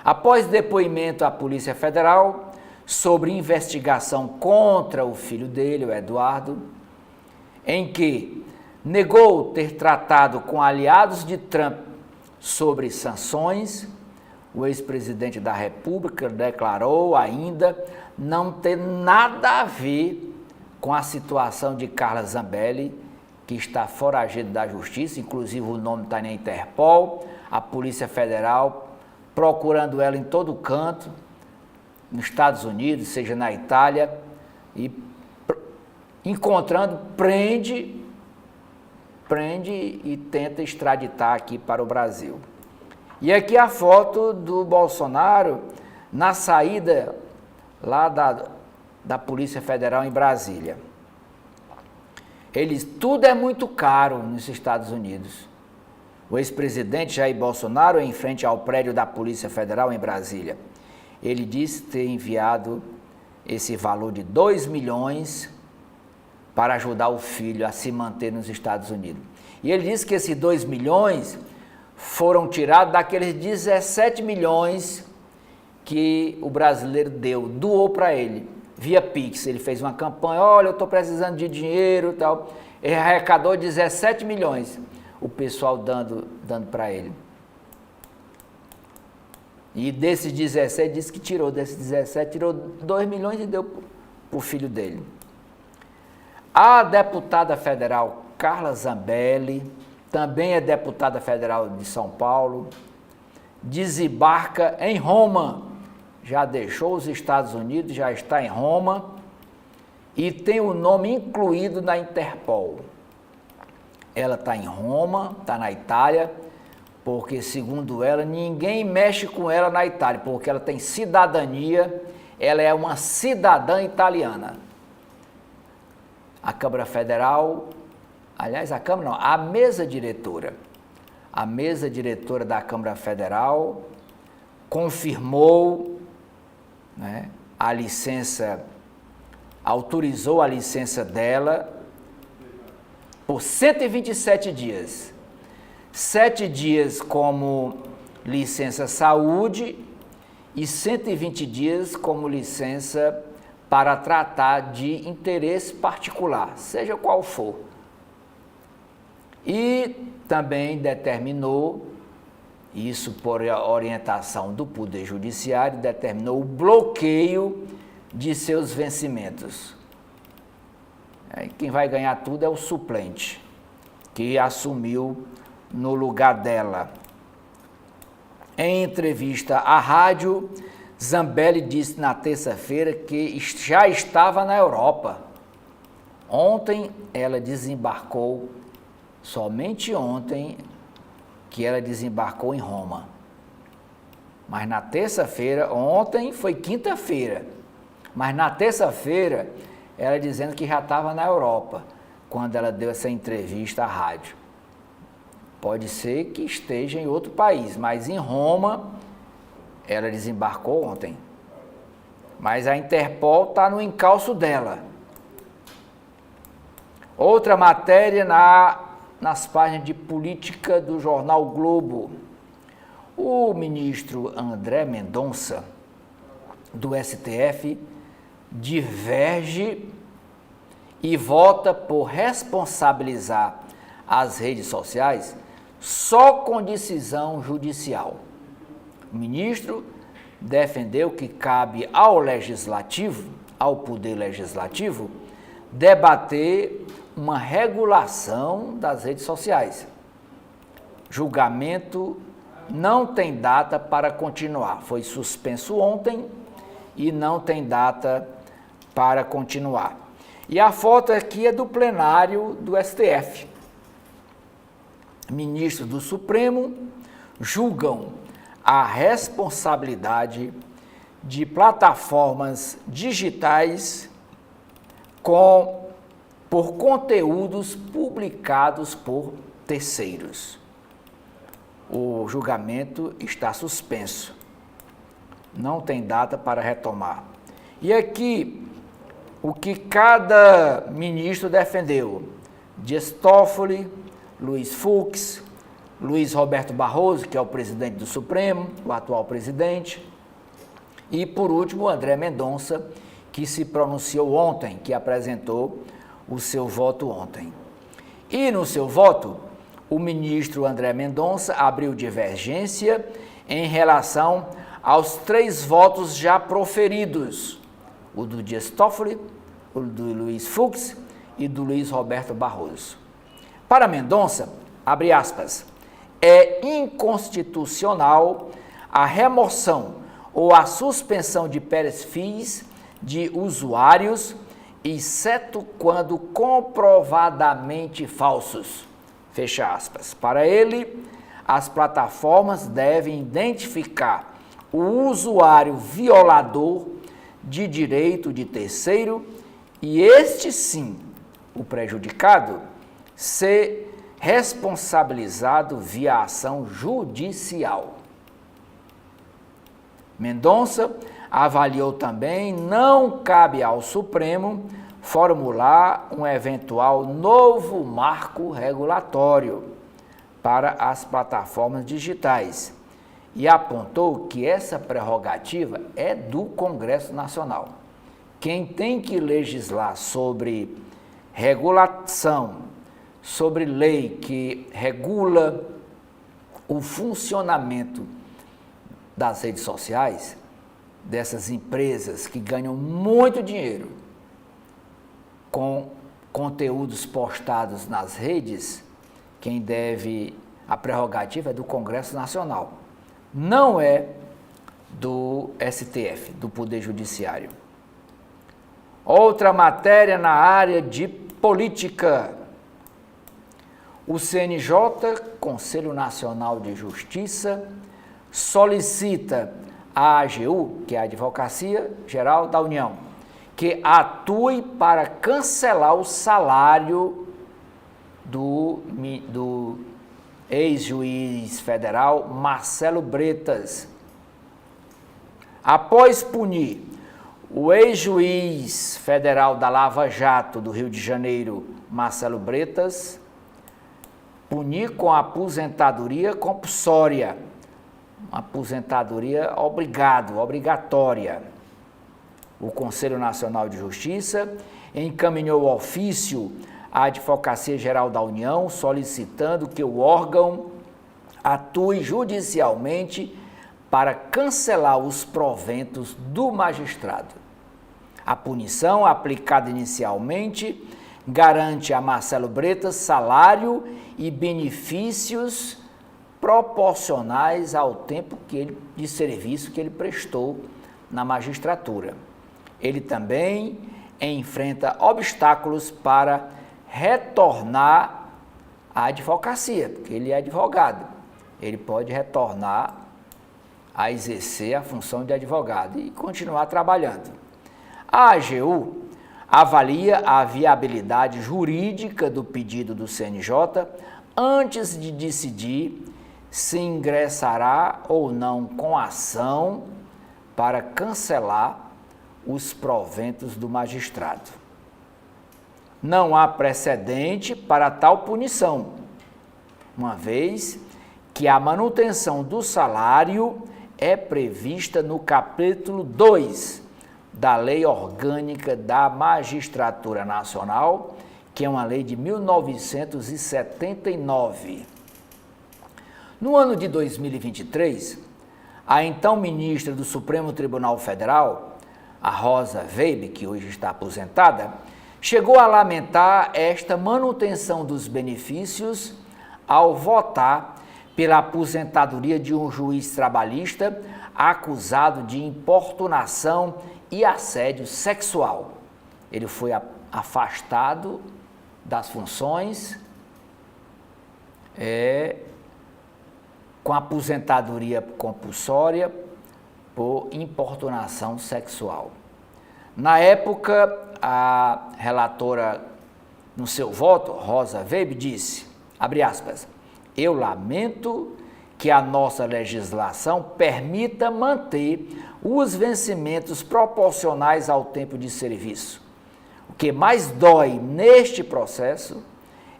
Após depoimento à Polícia Federal sobre investigação contra o filho dele, o Eduardo, em que negou ter tratado com aliados de Trump sobre sanções, o ex-presidente da República declarou ainda não ter nada a ver com a situação de Carla Zambelli, que está foragida da justiça, inclusive o nome está na Interpol, a Polícia Federal procurando ela em todo canto, nos Estados Unidos, seja na Itália, e encontrando, prende e tenta extraditar aqui para o Brasil. E aqui a foto do Bolsonaro na saída lá da Polícia Federal em Brasília. Tudo é muito caro nos Estados Unidos. O ex-presidente Jair Bolsonaro, em frente ao prédio da Polícia Federal em Brasília, ele disse ter enviado esse valor de 2 milhões para ajudar o filho a se manter nos Estados Unidos. E ele disse que esses 2 milhões foram tirados daqueles 17 milhões que o brasileiro doou para ele, via Pix. Ele fez uma campanha, olha, eu estou precisando de dinheiro e tal. Ele arrecadou 17 milhões, o pessoal dando para ele. E desses 17, disse que tirou desses 17, tirou 2 milhões e deu para o filho dele. A deputada federal Carla Zambelli, também é deputada federal de São Paulo, desembarca em Roma, já deixou os Estados Unidos, já está em Roma e tem o nome incluído na Interpol. Ela está em Roma, está na Itália, porque, segundo ela, ninguém mexe com ela na Itália, porque ela tem cidadania, ela é uma cidadã italiana. A Câmara Federal, aliás, a mesa diretora da Câmara Federal confirmou, né, a licença, autorizou a licença dela por 127 dias. 7 dias como licença saúde e 120 dias como licença para tratar de interesse particular, seja qual for. E também determinou, isso por orientação do Poder Judiciário, determinou o bloqueio de seus vencimentos. Quem vai ganhar tudo é o suplente, que assumiu no lugar dela. Em entrevista à rádio, Zambelli disse na terça-feira que já estava na Europa. Ontem ela desembarcou, somente ontem que ela desembarcou em Roma. Mas na terça-feira, ontem foi quinta-feira, mas na terça-feira ela dizendo que já estava na Europa, quando ela deu essa entrevista à rádio. Pode ser que esteja em outro país, mas em Roma ela desembarcou ontem. Mas a Interpol está no encalço dela. Outra matéria nas páginas de política do jornal Globo. O ministro André Mendonça, do STF, diverge e vota por responsabilizar as redes sociais só com decisão judicial. O ministro defendeu que cabe ao legislativo, ao poder legislativo, debater uma regulação das redes sociais. Julgamento não tem data para continuar. Foi suspenso ontem e não tem data para continuar. E a foto aqui é do plenário do STF. Ministros do Supremo julgam a responsabilidade de plataformas digitais por conteúdos publicados por terceiros. O julgamento está suspenso. Não tem data para retomar. E aqui, o que cada ministro defendeu: Dias Toffoli, Luiz Fux, Luiz Roberto Barroso, que é o presidente do Supremo, o atual presidente, e, por último, André Mendonça, que se pronunciou ontem, que apresentou o seu voto ontem. E no seu voto, o ministro André Mendonça abriu divergência em relação aos 3 votos já proferidos, o do Dias Toffoli, o do Luiz Fux e do Luiz Roberto Barroso. Para Mendonça, abre aspas, é inconstitucional a remoção ou a suspensão de perfis de usuários, exceto quando comprovadamente falsos. Fecha aspas. Para ele, as plataformas devem identificar o usuário violador de direito de terceiro e este sim, o prejudicado, ser responsabilizado via ação judicial. Mendonça avaliou também não cabe ao Supremo formular um eventual novo marco regulatório para as plataformas digitais e apontou que essa prerrogativa é do Congresso Nacional. Quem tem que legislar sobre regulação, sobre lei que regula o funcionamento das redes sociais, dessas empresas que ganham muito dinheiro com conteúdos postados nas redes, quem deve, a prerrogativa é do Congresso Nacional, não é do STF, do Poder Judiciário. Outra matéria na área de política. O CNJ, Conselho Nacional de Justiça, solicita à AGU, que é a Advocacia Geral da União, que atue para cancelar o salário do ex-juiz federal Marcelo Bretas. Após punir o ex-juiz federal da Lava Jato do Rio de Janeiro, Marcelo Bretas, punir com aposentadoria compulsória, uma aposentadoria obrigatória. O Conselho Nacional de Justiça encaminhou ofício à Advocacia Geral da União solicitando que o órgão atue judicialmente para cancelar os proventos do magistrado. A punição aplicada inicialmente garante a Marcelo Bretas salário e benefícios proporcionais ao tempo de serviço que ele prestou na magistratura. Ele também enfrenta obstáculos para retornar à advocacia, porque ele é advogado. Ele pode retornar a exercer a função de advogado e continuar trabalhando. A AGU avalia a viabilidade jurídica do pedido do CNJ antes de decidir se ingressará ou não com ação para cancelar os proventos do magistrado. não há precedente para tal punição, uma vez que a manutenção do salário é prevista no capítulo 2 da Lei Orgânica da Magistratura Nacional, que é uma lei de 1979. No ano de 2023, a então ministra do Supremo Tribunal Federal, a Rosa Weber, que hoje está aposentada, chegou a lamentar esta manutenção dos benefícios ao votar pela aposentadoria de um juiz trabalhista acusado de importunação e assédio sexual. Ele foi afastado das funções com aposentadoria compulsória por importunação sexual. Na época, a relatora, no seu voto, Rosa Weber, disse, abre aspas, eu lamento que a nossa legislação permita manter os vencimentos proporcionais ao tempo de serviço. O que mais dói neste processo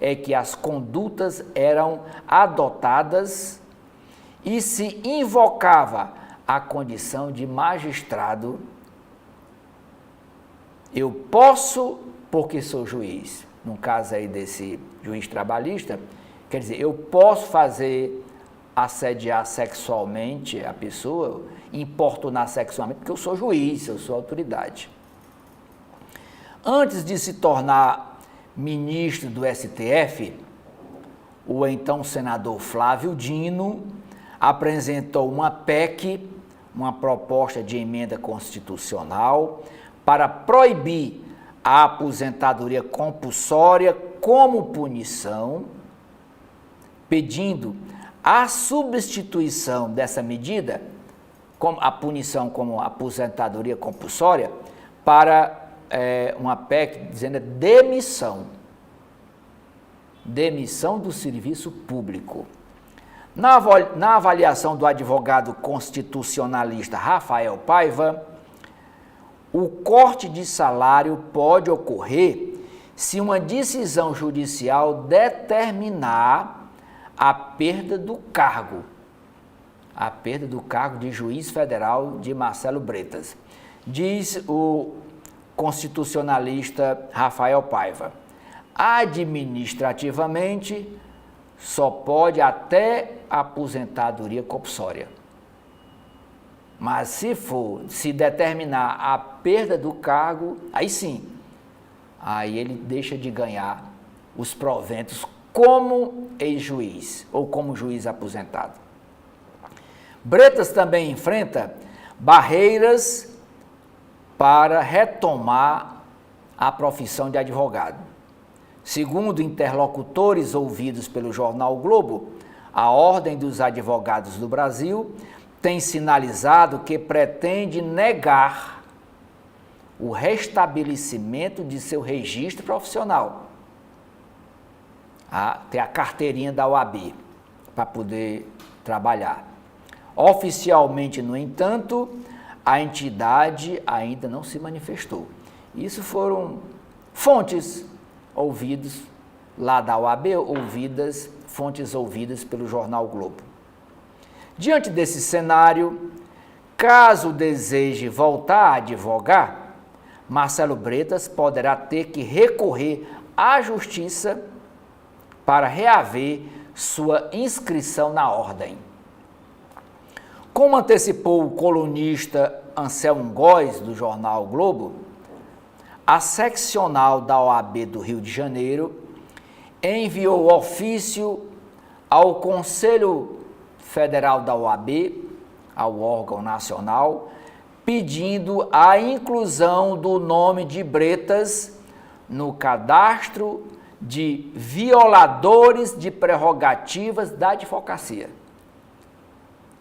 é que as condutas eram adotadas e se invocava a condição de magistrado. Eu posso porque sou juiz. No caso aí desse juiz trabalhista, quer dizer, eu posso assediar sexualmente a pessoa, importunar sexualmente, porque eu sou juiz, eu sou autoridade. Antes de se tornar ministro do STF, o então senador Flávio Dino apresentou uma PEC, uma proposta de emenda constitucional, para proibir a aposentadoria compulsória como punição, pedindo a substituição dessa medida, a punição como aposentadoria compulsória, para uma PEC dizendo demissão do serviço público. Na avaliação do advogado constitucionalista Rafael Paiva, o corte de salário pode ocorrer se uma decisão judicial determinar a perda do cargo de juiz federal de Marcelo Bretas. Diz o constitucionalista Rafael Paiva, administrativamente só pode até aposentadoria compulsória. Mas se determinar a perda do cargo, aí sim, aí ele deixa de ganhar os proventos como ex-juiz ou como juiz aposentado. Bretas também enfrenta barreiras para retomar a profissão de advogado. Segundo interlocutores ouvidos pelo jornal o Globo, a Ordem dos Advogados do Brasil tem sinalizado que pretende negar o restabelecimento de seu registro profissional, ter a carteirinha da OAB para poder trabalhar. Oficialmente, no entanto, a entidade ainda não se manifestou. Isso foram fontes ouvidas lá da OAB, fontes ouvidas pelo jornal o Globo. Diante desse cenário, caso deseje voltar a advogar, Marcelo Bretas poderá ter que recorrer à Justiça para reaver sua inscrição na ordem. Como antecipou o colunista Anselmo Góes, do jornal o Globo, a seccional da OAB do Rio de Janeiro enviou ofício ao Conselho Federal da OAB, ao órgão nacional, pedindo a inclusão do nome de Bretas no cadastro de violadores de prerrogativas da advocacia.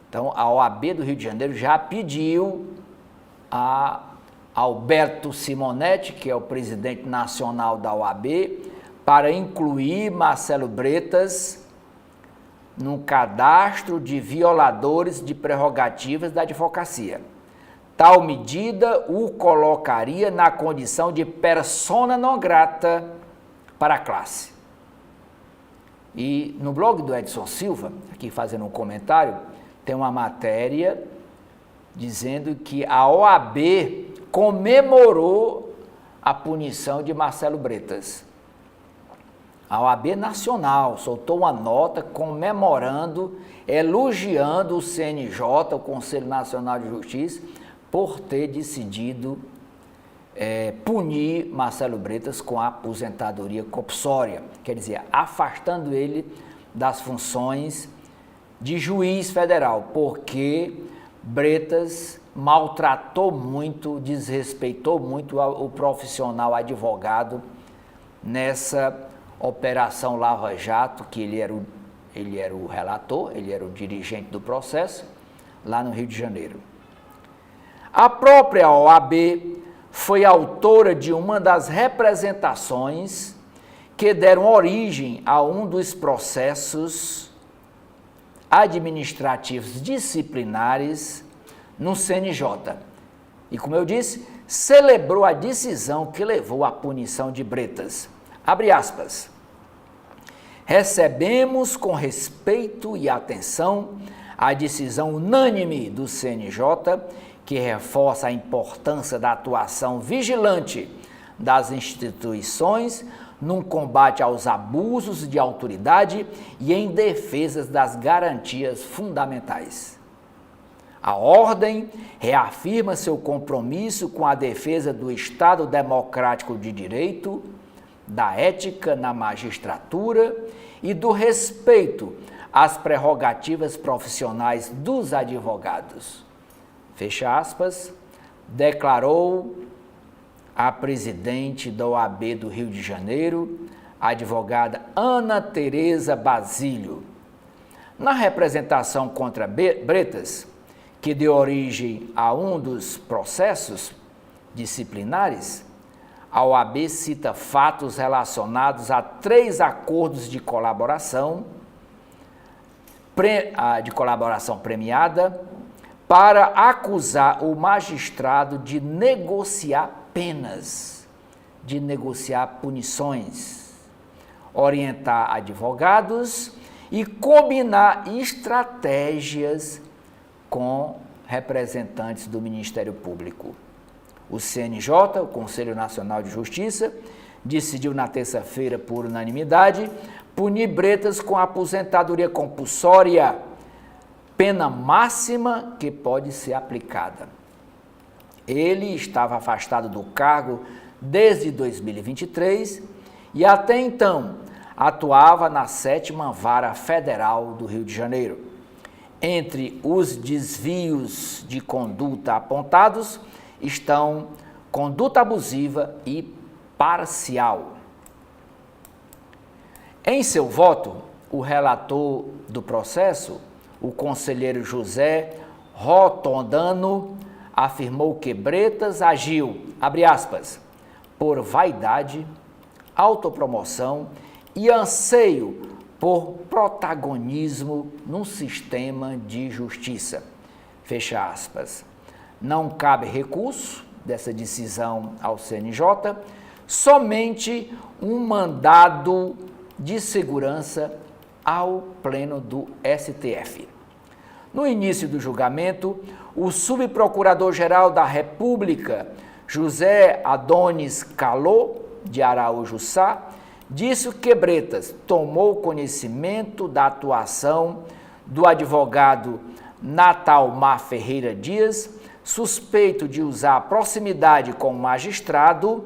Então, a OAB do Rio de Janeiro já pediu a Alberto Simonetti, que é o presidente nacional da OAB, para incluir Marcelo Bretas no cadastro de violadores de prerrogativas da advocacia. Tal medida o colocaria na condição de persona non grata para a classe. E no blog do Edson Silva, aqui fazendo um comentário, tem uma matéria dizendo que a OAB comemorou a punição de Marcelo Bretas. A OAB Nacional soltou uma nota comemorando, elogiando o CNJ, o Conselho Nacional de Justiça, por ter decidido punir Marcelo Bretas com a aposentadoria compulsória, quer dizer, afastando ele das funções de juiz federal, porque Bretas maltratou muito, desrespeitou muito o profissional advogado nessa Operação Lava Jato, que ele era o relator, ele era o dirigente do processo, lá no Rio de Janeiro. A própria OAB foi autora de uma das representações que deram origem a um dos processos administrativos disciplinares no CNJ. E, como eu disse, celebrou a decisão que levou à punição de Bretas. Abre aspas. Recebemos com respeito e atenção a decisão unânime do CNJ, que reforça a importância da atuação vigilante das instituições num combate aos abusos de autoridade e em defesa das garantias fundamentais. A ordem reafirma seu compromisso com a defesa do Estado democrático de direito, da ética na magistratura e do respeito às prerrogativas profissionais dos advogados. Fecha aspas, declarou a presidente da OAB do Rio de Janeiro, a advogada Ana Tereza Basílio. Na representação contra Bretas, que deu origem a um dos processos disciplinares, a OAB cita fatos relacionados a 3 acordos de colaboração premiada para acusar o magistrado de negociar penas, de negociar punições, orientar advogados e combinar estratégias com representantes do Ministério Público. O CNJ, o Conselho Nacional de Justiça, decidiu na terça-feira, por unanimidade, punir Bretas com aposentadoria compulsória, pena máxima que pode ser aplicada. Ele estava afastado do cargo desde 2023 e até então atuava na 7ª Vara Federal do Rio de Janeiro. Entre os desvios de conduta apontados estão conduta abusiva e parcial. Em seu voto, o relator do processo, o conselheiro José Rotondano, afirmou que Bretas agiu, abre aspas, por vaidade, autopromoção e anseio por protagonismo num sistema de justiça. Fecha aspas. Não cabe recurso dessa decisão ao CNJ, somente um mandado de segurança ao Pleno do STF. No início do julgamento, o subprocurador-geral da República, José Adonis Calô de Araújo Sá, disse que Bretas tomou conhecimento da atuação do advogado Natalmar Ferreira Dias, suspeito de usar a proximidade com o magistrado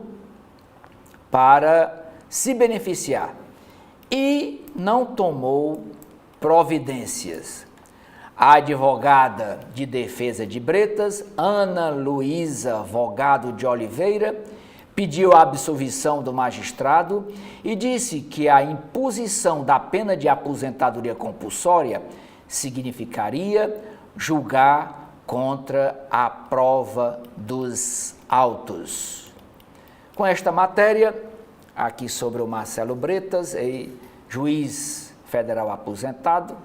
para se beneficiar, e não tomou providências. A advogada de defesa de Bretas, Ana Luísa Vogado de Oliveira, pediu a absolvição do magistrado e disse que a imposição da pena de aposentadoria compulsória significaria julgar contra a prova dos autos. Com esta matéria, aqui sobre o Marcelo Bretas, juiz federal aposentado,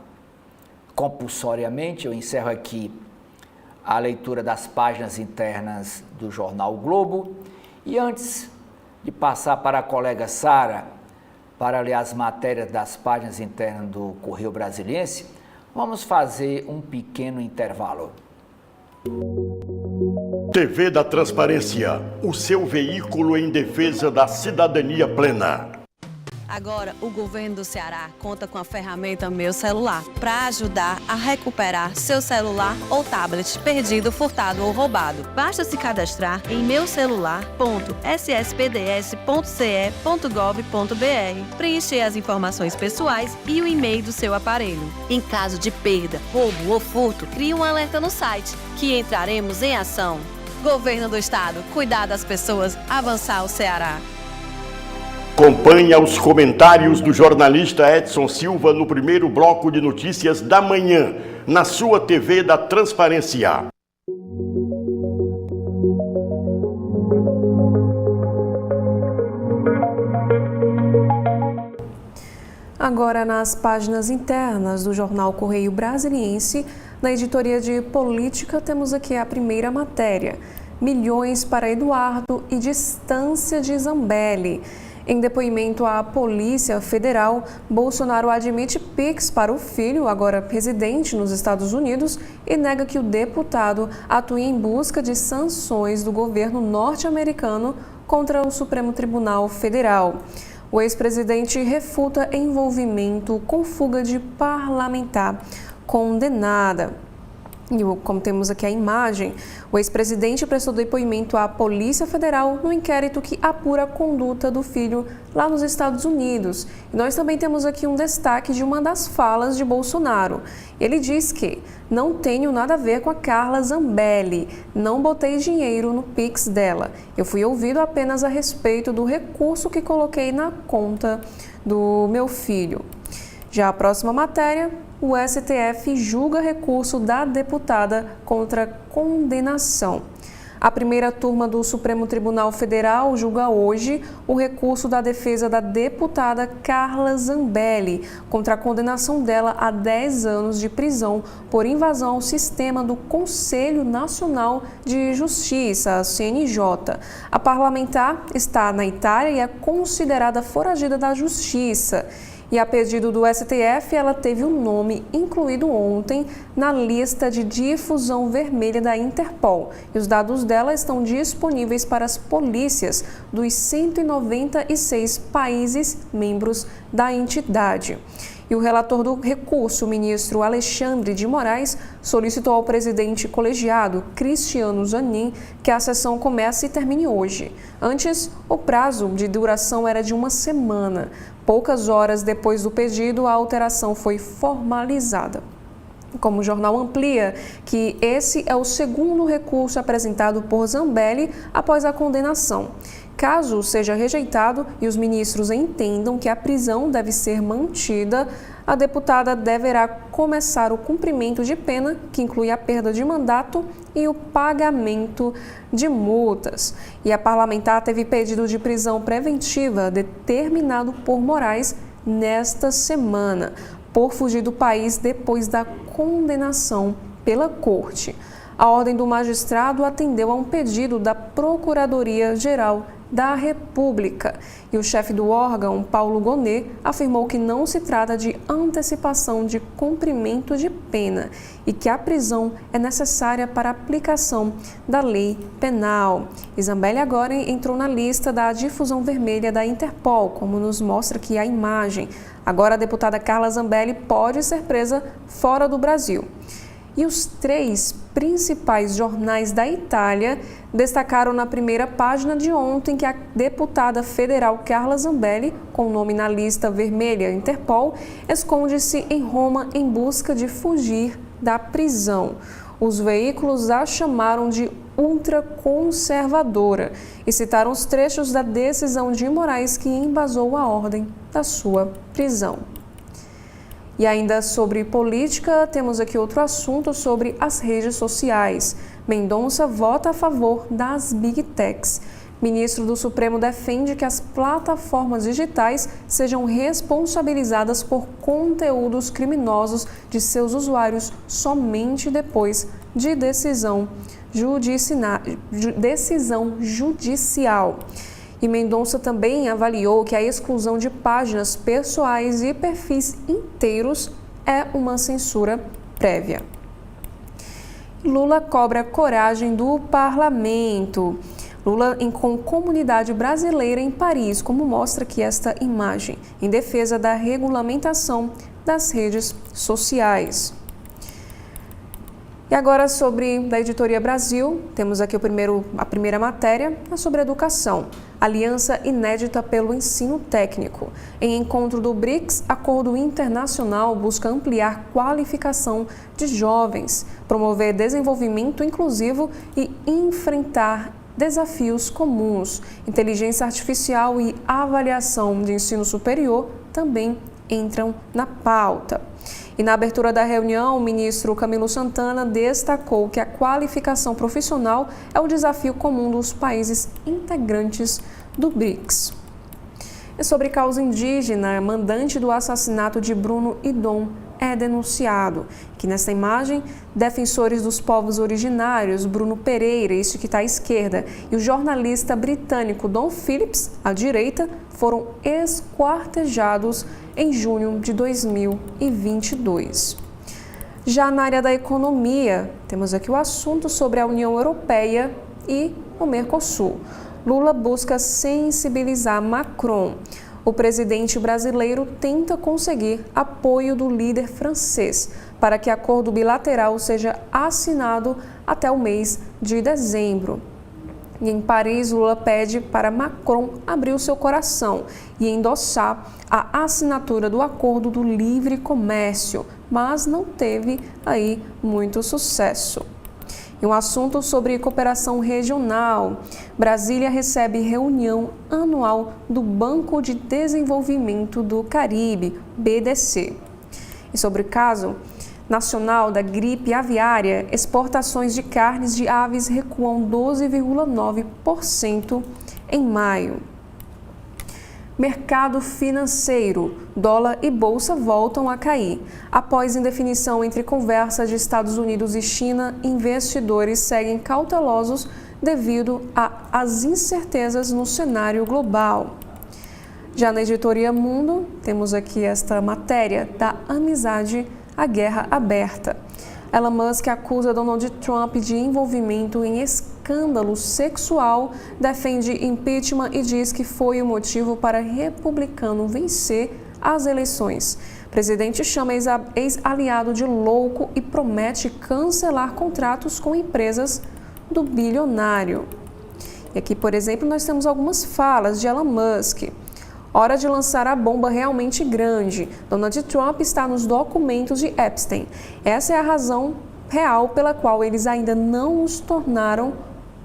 compulsoriamente, eu encerro aqui a leitura das páginas internas do jornal o Globo. E antes de passar para a colega Sara para ler as matérias das páginas internas do Correio Brasiliense, vamos fazer um pequeno intervalo. TV da Transparência, o seu veículo em defesa da cidadania plena. Agora, o governo do Ceará conta com a ferramenta Meu Celular para ajudar a recuperar seu celular ou tablet perdido, furtado ou roubado. Basta se cadastrar em meucelular.sspds.ce.gov.br, preencher as informações pessoais e o e-mail do seu aparelho. Em caso de perda, roubo ou furto, crie um alerta no site, que entraremos em ação. Governo do Estado, cuidar das pessoas, avançar o Ceará. Acompanhe os comentários do jornalista Edson Silva no primeiro bloco de notícias da manhã, na sua TV da Transparência. Agora, nas páginas internas do jornal Correio Brasiliense, na editoria de política, temos aqui a primeira matéria: milhões para Eduardo e distância de Zambelli. Em depoimento à Polícia Federal, Bolsonaro admite Pix para o filho, agora residente nos Estados Unidos, e nega que o deputado atue em busca de sanções do governo norte-americano contra o Supremo Tribunal Federal. O ex-presidente refuta envolvimento com fuga de parlamentar condenada. E como temos aqui a imagem, o ex-presidente prestou depoimento à Polícia Federal no inquérito que apura a conduta do filho lá nos Estados Unidos. E nós também temos aqui um destaque de uma das falas de Bolsonaro. Ele diz que não tenho nada a ver com a Carla Zambelli, não botei dinheiro no Pix dela. Eu fui ouvido apenas a respeito do recurso que coloquei na conta do meu filho. Já a próxima matéria: o STF julga recurso da deputada contra condenação. A primeira turma do Supremo Tribunal Federal julga hoje o recurso da defesa da deputada Carla Zambelli contra a condenação dela a 10 anos de prisão por invasão ao sistema do Conselho Nacional de Justiça, a CNJ. A parlamentar está na Itália e é considerada foragida da Justiça. E a pedido do STF, ela teve o nome incluído ontem na lista de difusão vermelha da Interpol. E os dados dela estão disponíveis para as polícias dos 196 países membros da entidade. E o relator do recurso, o ministro Alexandre de Moraes, solicitou ao presidente colegiado, Cristiano Zanin, que a sessão comece e termine hoje. Antes, o prazo de duração era de uma semana. Poucas horas depois do pedido, a alteração foi formalizada. Como o jornal amplia, que esse é o segundo recurso apresentado por Zambelli após a condenação. Caso seja rejeitado e os ministros entendam que a prisão deve ser mantida, a deputada deverá começar o cumprimento de pena, que inclui a perda de mandato e o pagamento de multas. E a parlamentar teve pedido de prisão preventiva determinado por Moraes nesta semana, por fugir do país depois da condenação pela corte. A ordem do magistrado atendeu a um pedido da Procuradoria-Geral da República e o chefe do órgão, Paulo Gonet, afirmou que não se trata de antecipação de cumprimento de pena e que a prisão é necessária para a aplicação da lei penal. E Zambelli agora entrou na lista da difusão vermelha da Interpol, como nos mostra aqui a imagem. Agora a deputada Carla Zambelli pode ser presa fora do Brasil. E os 3 principais jornais da Itália destacaram na primeira página de ontem que a deputada federal Carla Zambelli, com nome na lista vermelha Interpol, esconde-se em Roma em busca de fugir da prisão. Os veículos a chamaram de ultraconservadora e citaram os trechos da decisão de Moraes que embasou a ordem da sua prisão. E ainda sobre política, temos aqui outro assunto sobre as redes sociais. Mendonça vota a favor das Big Techs. Ministro do Supremo defende que as plataformas digitais sejam responsabilizadas por conteúdos criminosos de seus usuários somente depois de decisão judicial. E Mendonça também avaliou que a exclusão de páginas pessoais e perfis inteiros é uma censura prévia. Lula cobra coragem do parlamento. Lula com comunidade brasileira em Paris, como mostra aqui esta imagem, em defesa da regulamentação das redes sociais. E agora da Editoria Brasil, temos aqui a primeira matéria, é sobre educação. Aliança inédita pelo ensino técnico. Em encontro do BRICS, acordo internacional busca ampliar qualificação de jovens, promover desenvolvimento inclusivo e enfrentar desafios comuns. Inteligência artificial e avaliação de ensino superior também entram na pauta. E na abertura da reunião, o ministro Camilo Santana destacou que a qualificação profissional é o desafio comum dos países integrantes do BRICS. E sobre causa indígena, mandante do assassinato de Bruno Idom é denunciado. Aqui nesta imagem, defensores dos povos originários, Bruno Pereira, este que está à esquerda, e o jornalista britânico Dom Phillips, à direita, foram esquartejados em junho de 2022. Já na área da economia, temos aqui o assunto sobre a União Europeia e o Mercosul. Lula busca sensibilizar Macron. O presidente brasileiro tenta conseguir apoio do líder francês para que acordo bilateral seja assinado até o mês de dezembro. E em Paris, Lula pede para Macron abrir o seu coração e endossar a assinatura do Acordo do Livre Comércio, mas não teve aí muito sucesso. E um assunto sobre cooperação regional. Brasília recebe reunião anual do Banco de Desenvolvimento do Caribe, BDC. E sobre o caso nacional da gripe aviária, exportações de carnes de aves recuam 12,9% em maio. Mercado financeiro, dólar e bolsa voltam a cair. Após indefinição entre conversa de Estados Unidos e China, investidores seguem cautelosos devido às incertezas no cenário global. Já na Editoria Mundo, temos aqui esta matéria da amizade à guerra aberta. Elon Musk acusa Donald Trump de envolvimento em escândalo sexual, defende impeachment e diz que foi o motivo para republicano vencer as eleições. O presidente chama ex-aliado de louco e promete cancelar contratos com empresas do bilionário. E aqui, por exemplo, nós temos algumas falas de Elon Musk. Hora de lançar a bomba realmente grande. Donald Trump está nos documentos de Epstein. Essa é a razão real pela qual eles ainda não os tornaram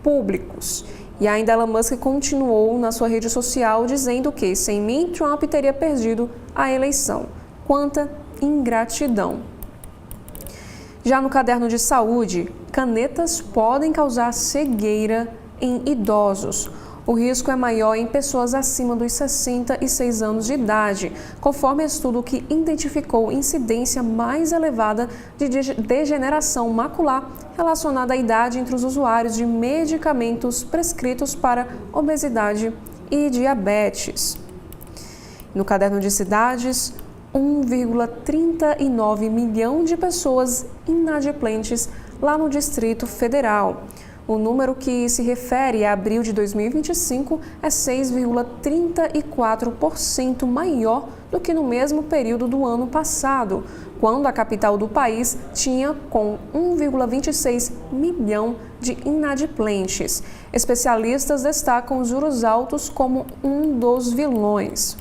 públicos. E ainda Elon Musk continuou na sua rede social dizendo que, sem mim, Trump teria perdido a eleição. Quanta ingratidão. Já no caderno de saúde, canetas podem causar cegueira em idosos. O risco é maior em pessoas acima dos 66 anos de idade, conforme estudo que identificou incidência mais elevada de degeneração macular relacionada à idade entre os usuários de medicamentos prescritos para obesidade e diabetes. No caderno de cidades, 1,39 milhão de pessoas inadimplentes lá no Distrito Federal. O número que se refere a abril de 2025 é 6,34% maior do que no mesmo período do ano passado, quando a capital do país tinha com 1,26 milhão de inadimplentes. Especialistas destacam os juros altos como um dos vilões.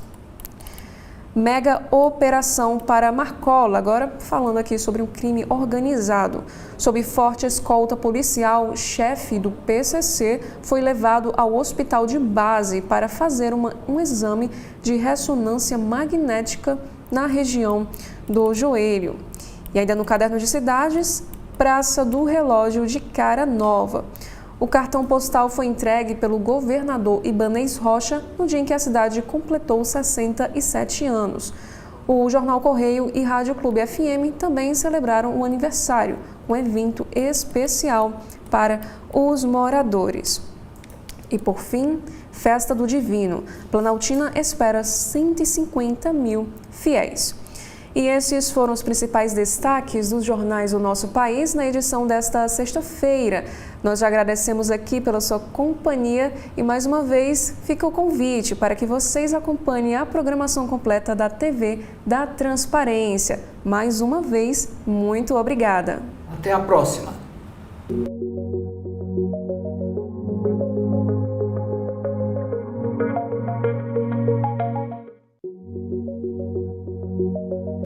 Mega operação para Marcola, agora falando aqui sobre um crime organizado. Sob forte escolta policial, o chefe do PCC foi levado ao hospital de base para fazer um exame de ressonância magnética na região do joelho. E ainda no caderno de cidades, Praça do Relógio de Cara Nova. O cartão postal foi entregue pelo governador Ibanez Rocha no dia em que a cidade completou 67 anos. O Jornal Correio e Rádio Clube FM também celebraram o aniversário, um evento especial para os moradores. E por fim, Festa do Divino. Planaltina espera 150 mil fiéis. E esses foram os principais destaques dos jornais do nosso país na edição desta sexta-feira. Nós já agradecemos aqui pela sua companhia e, mais uma vez, fica o convite para que vocês acompanhem a programação completa da TV da Transparência. Mais uma vez, muito obrigada. Até a próxima.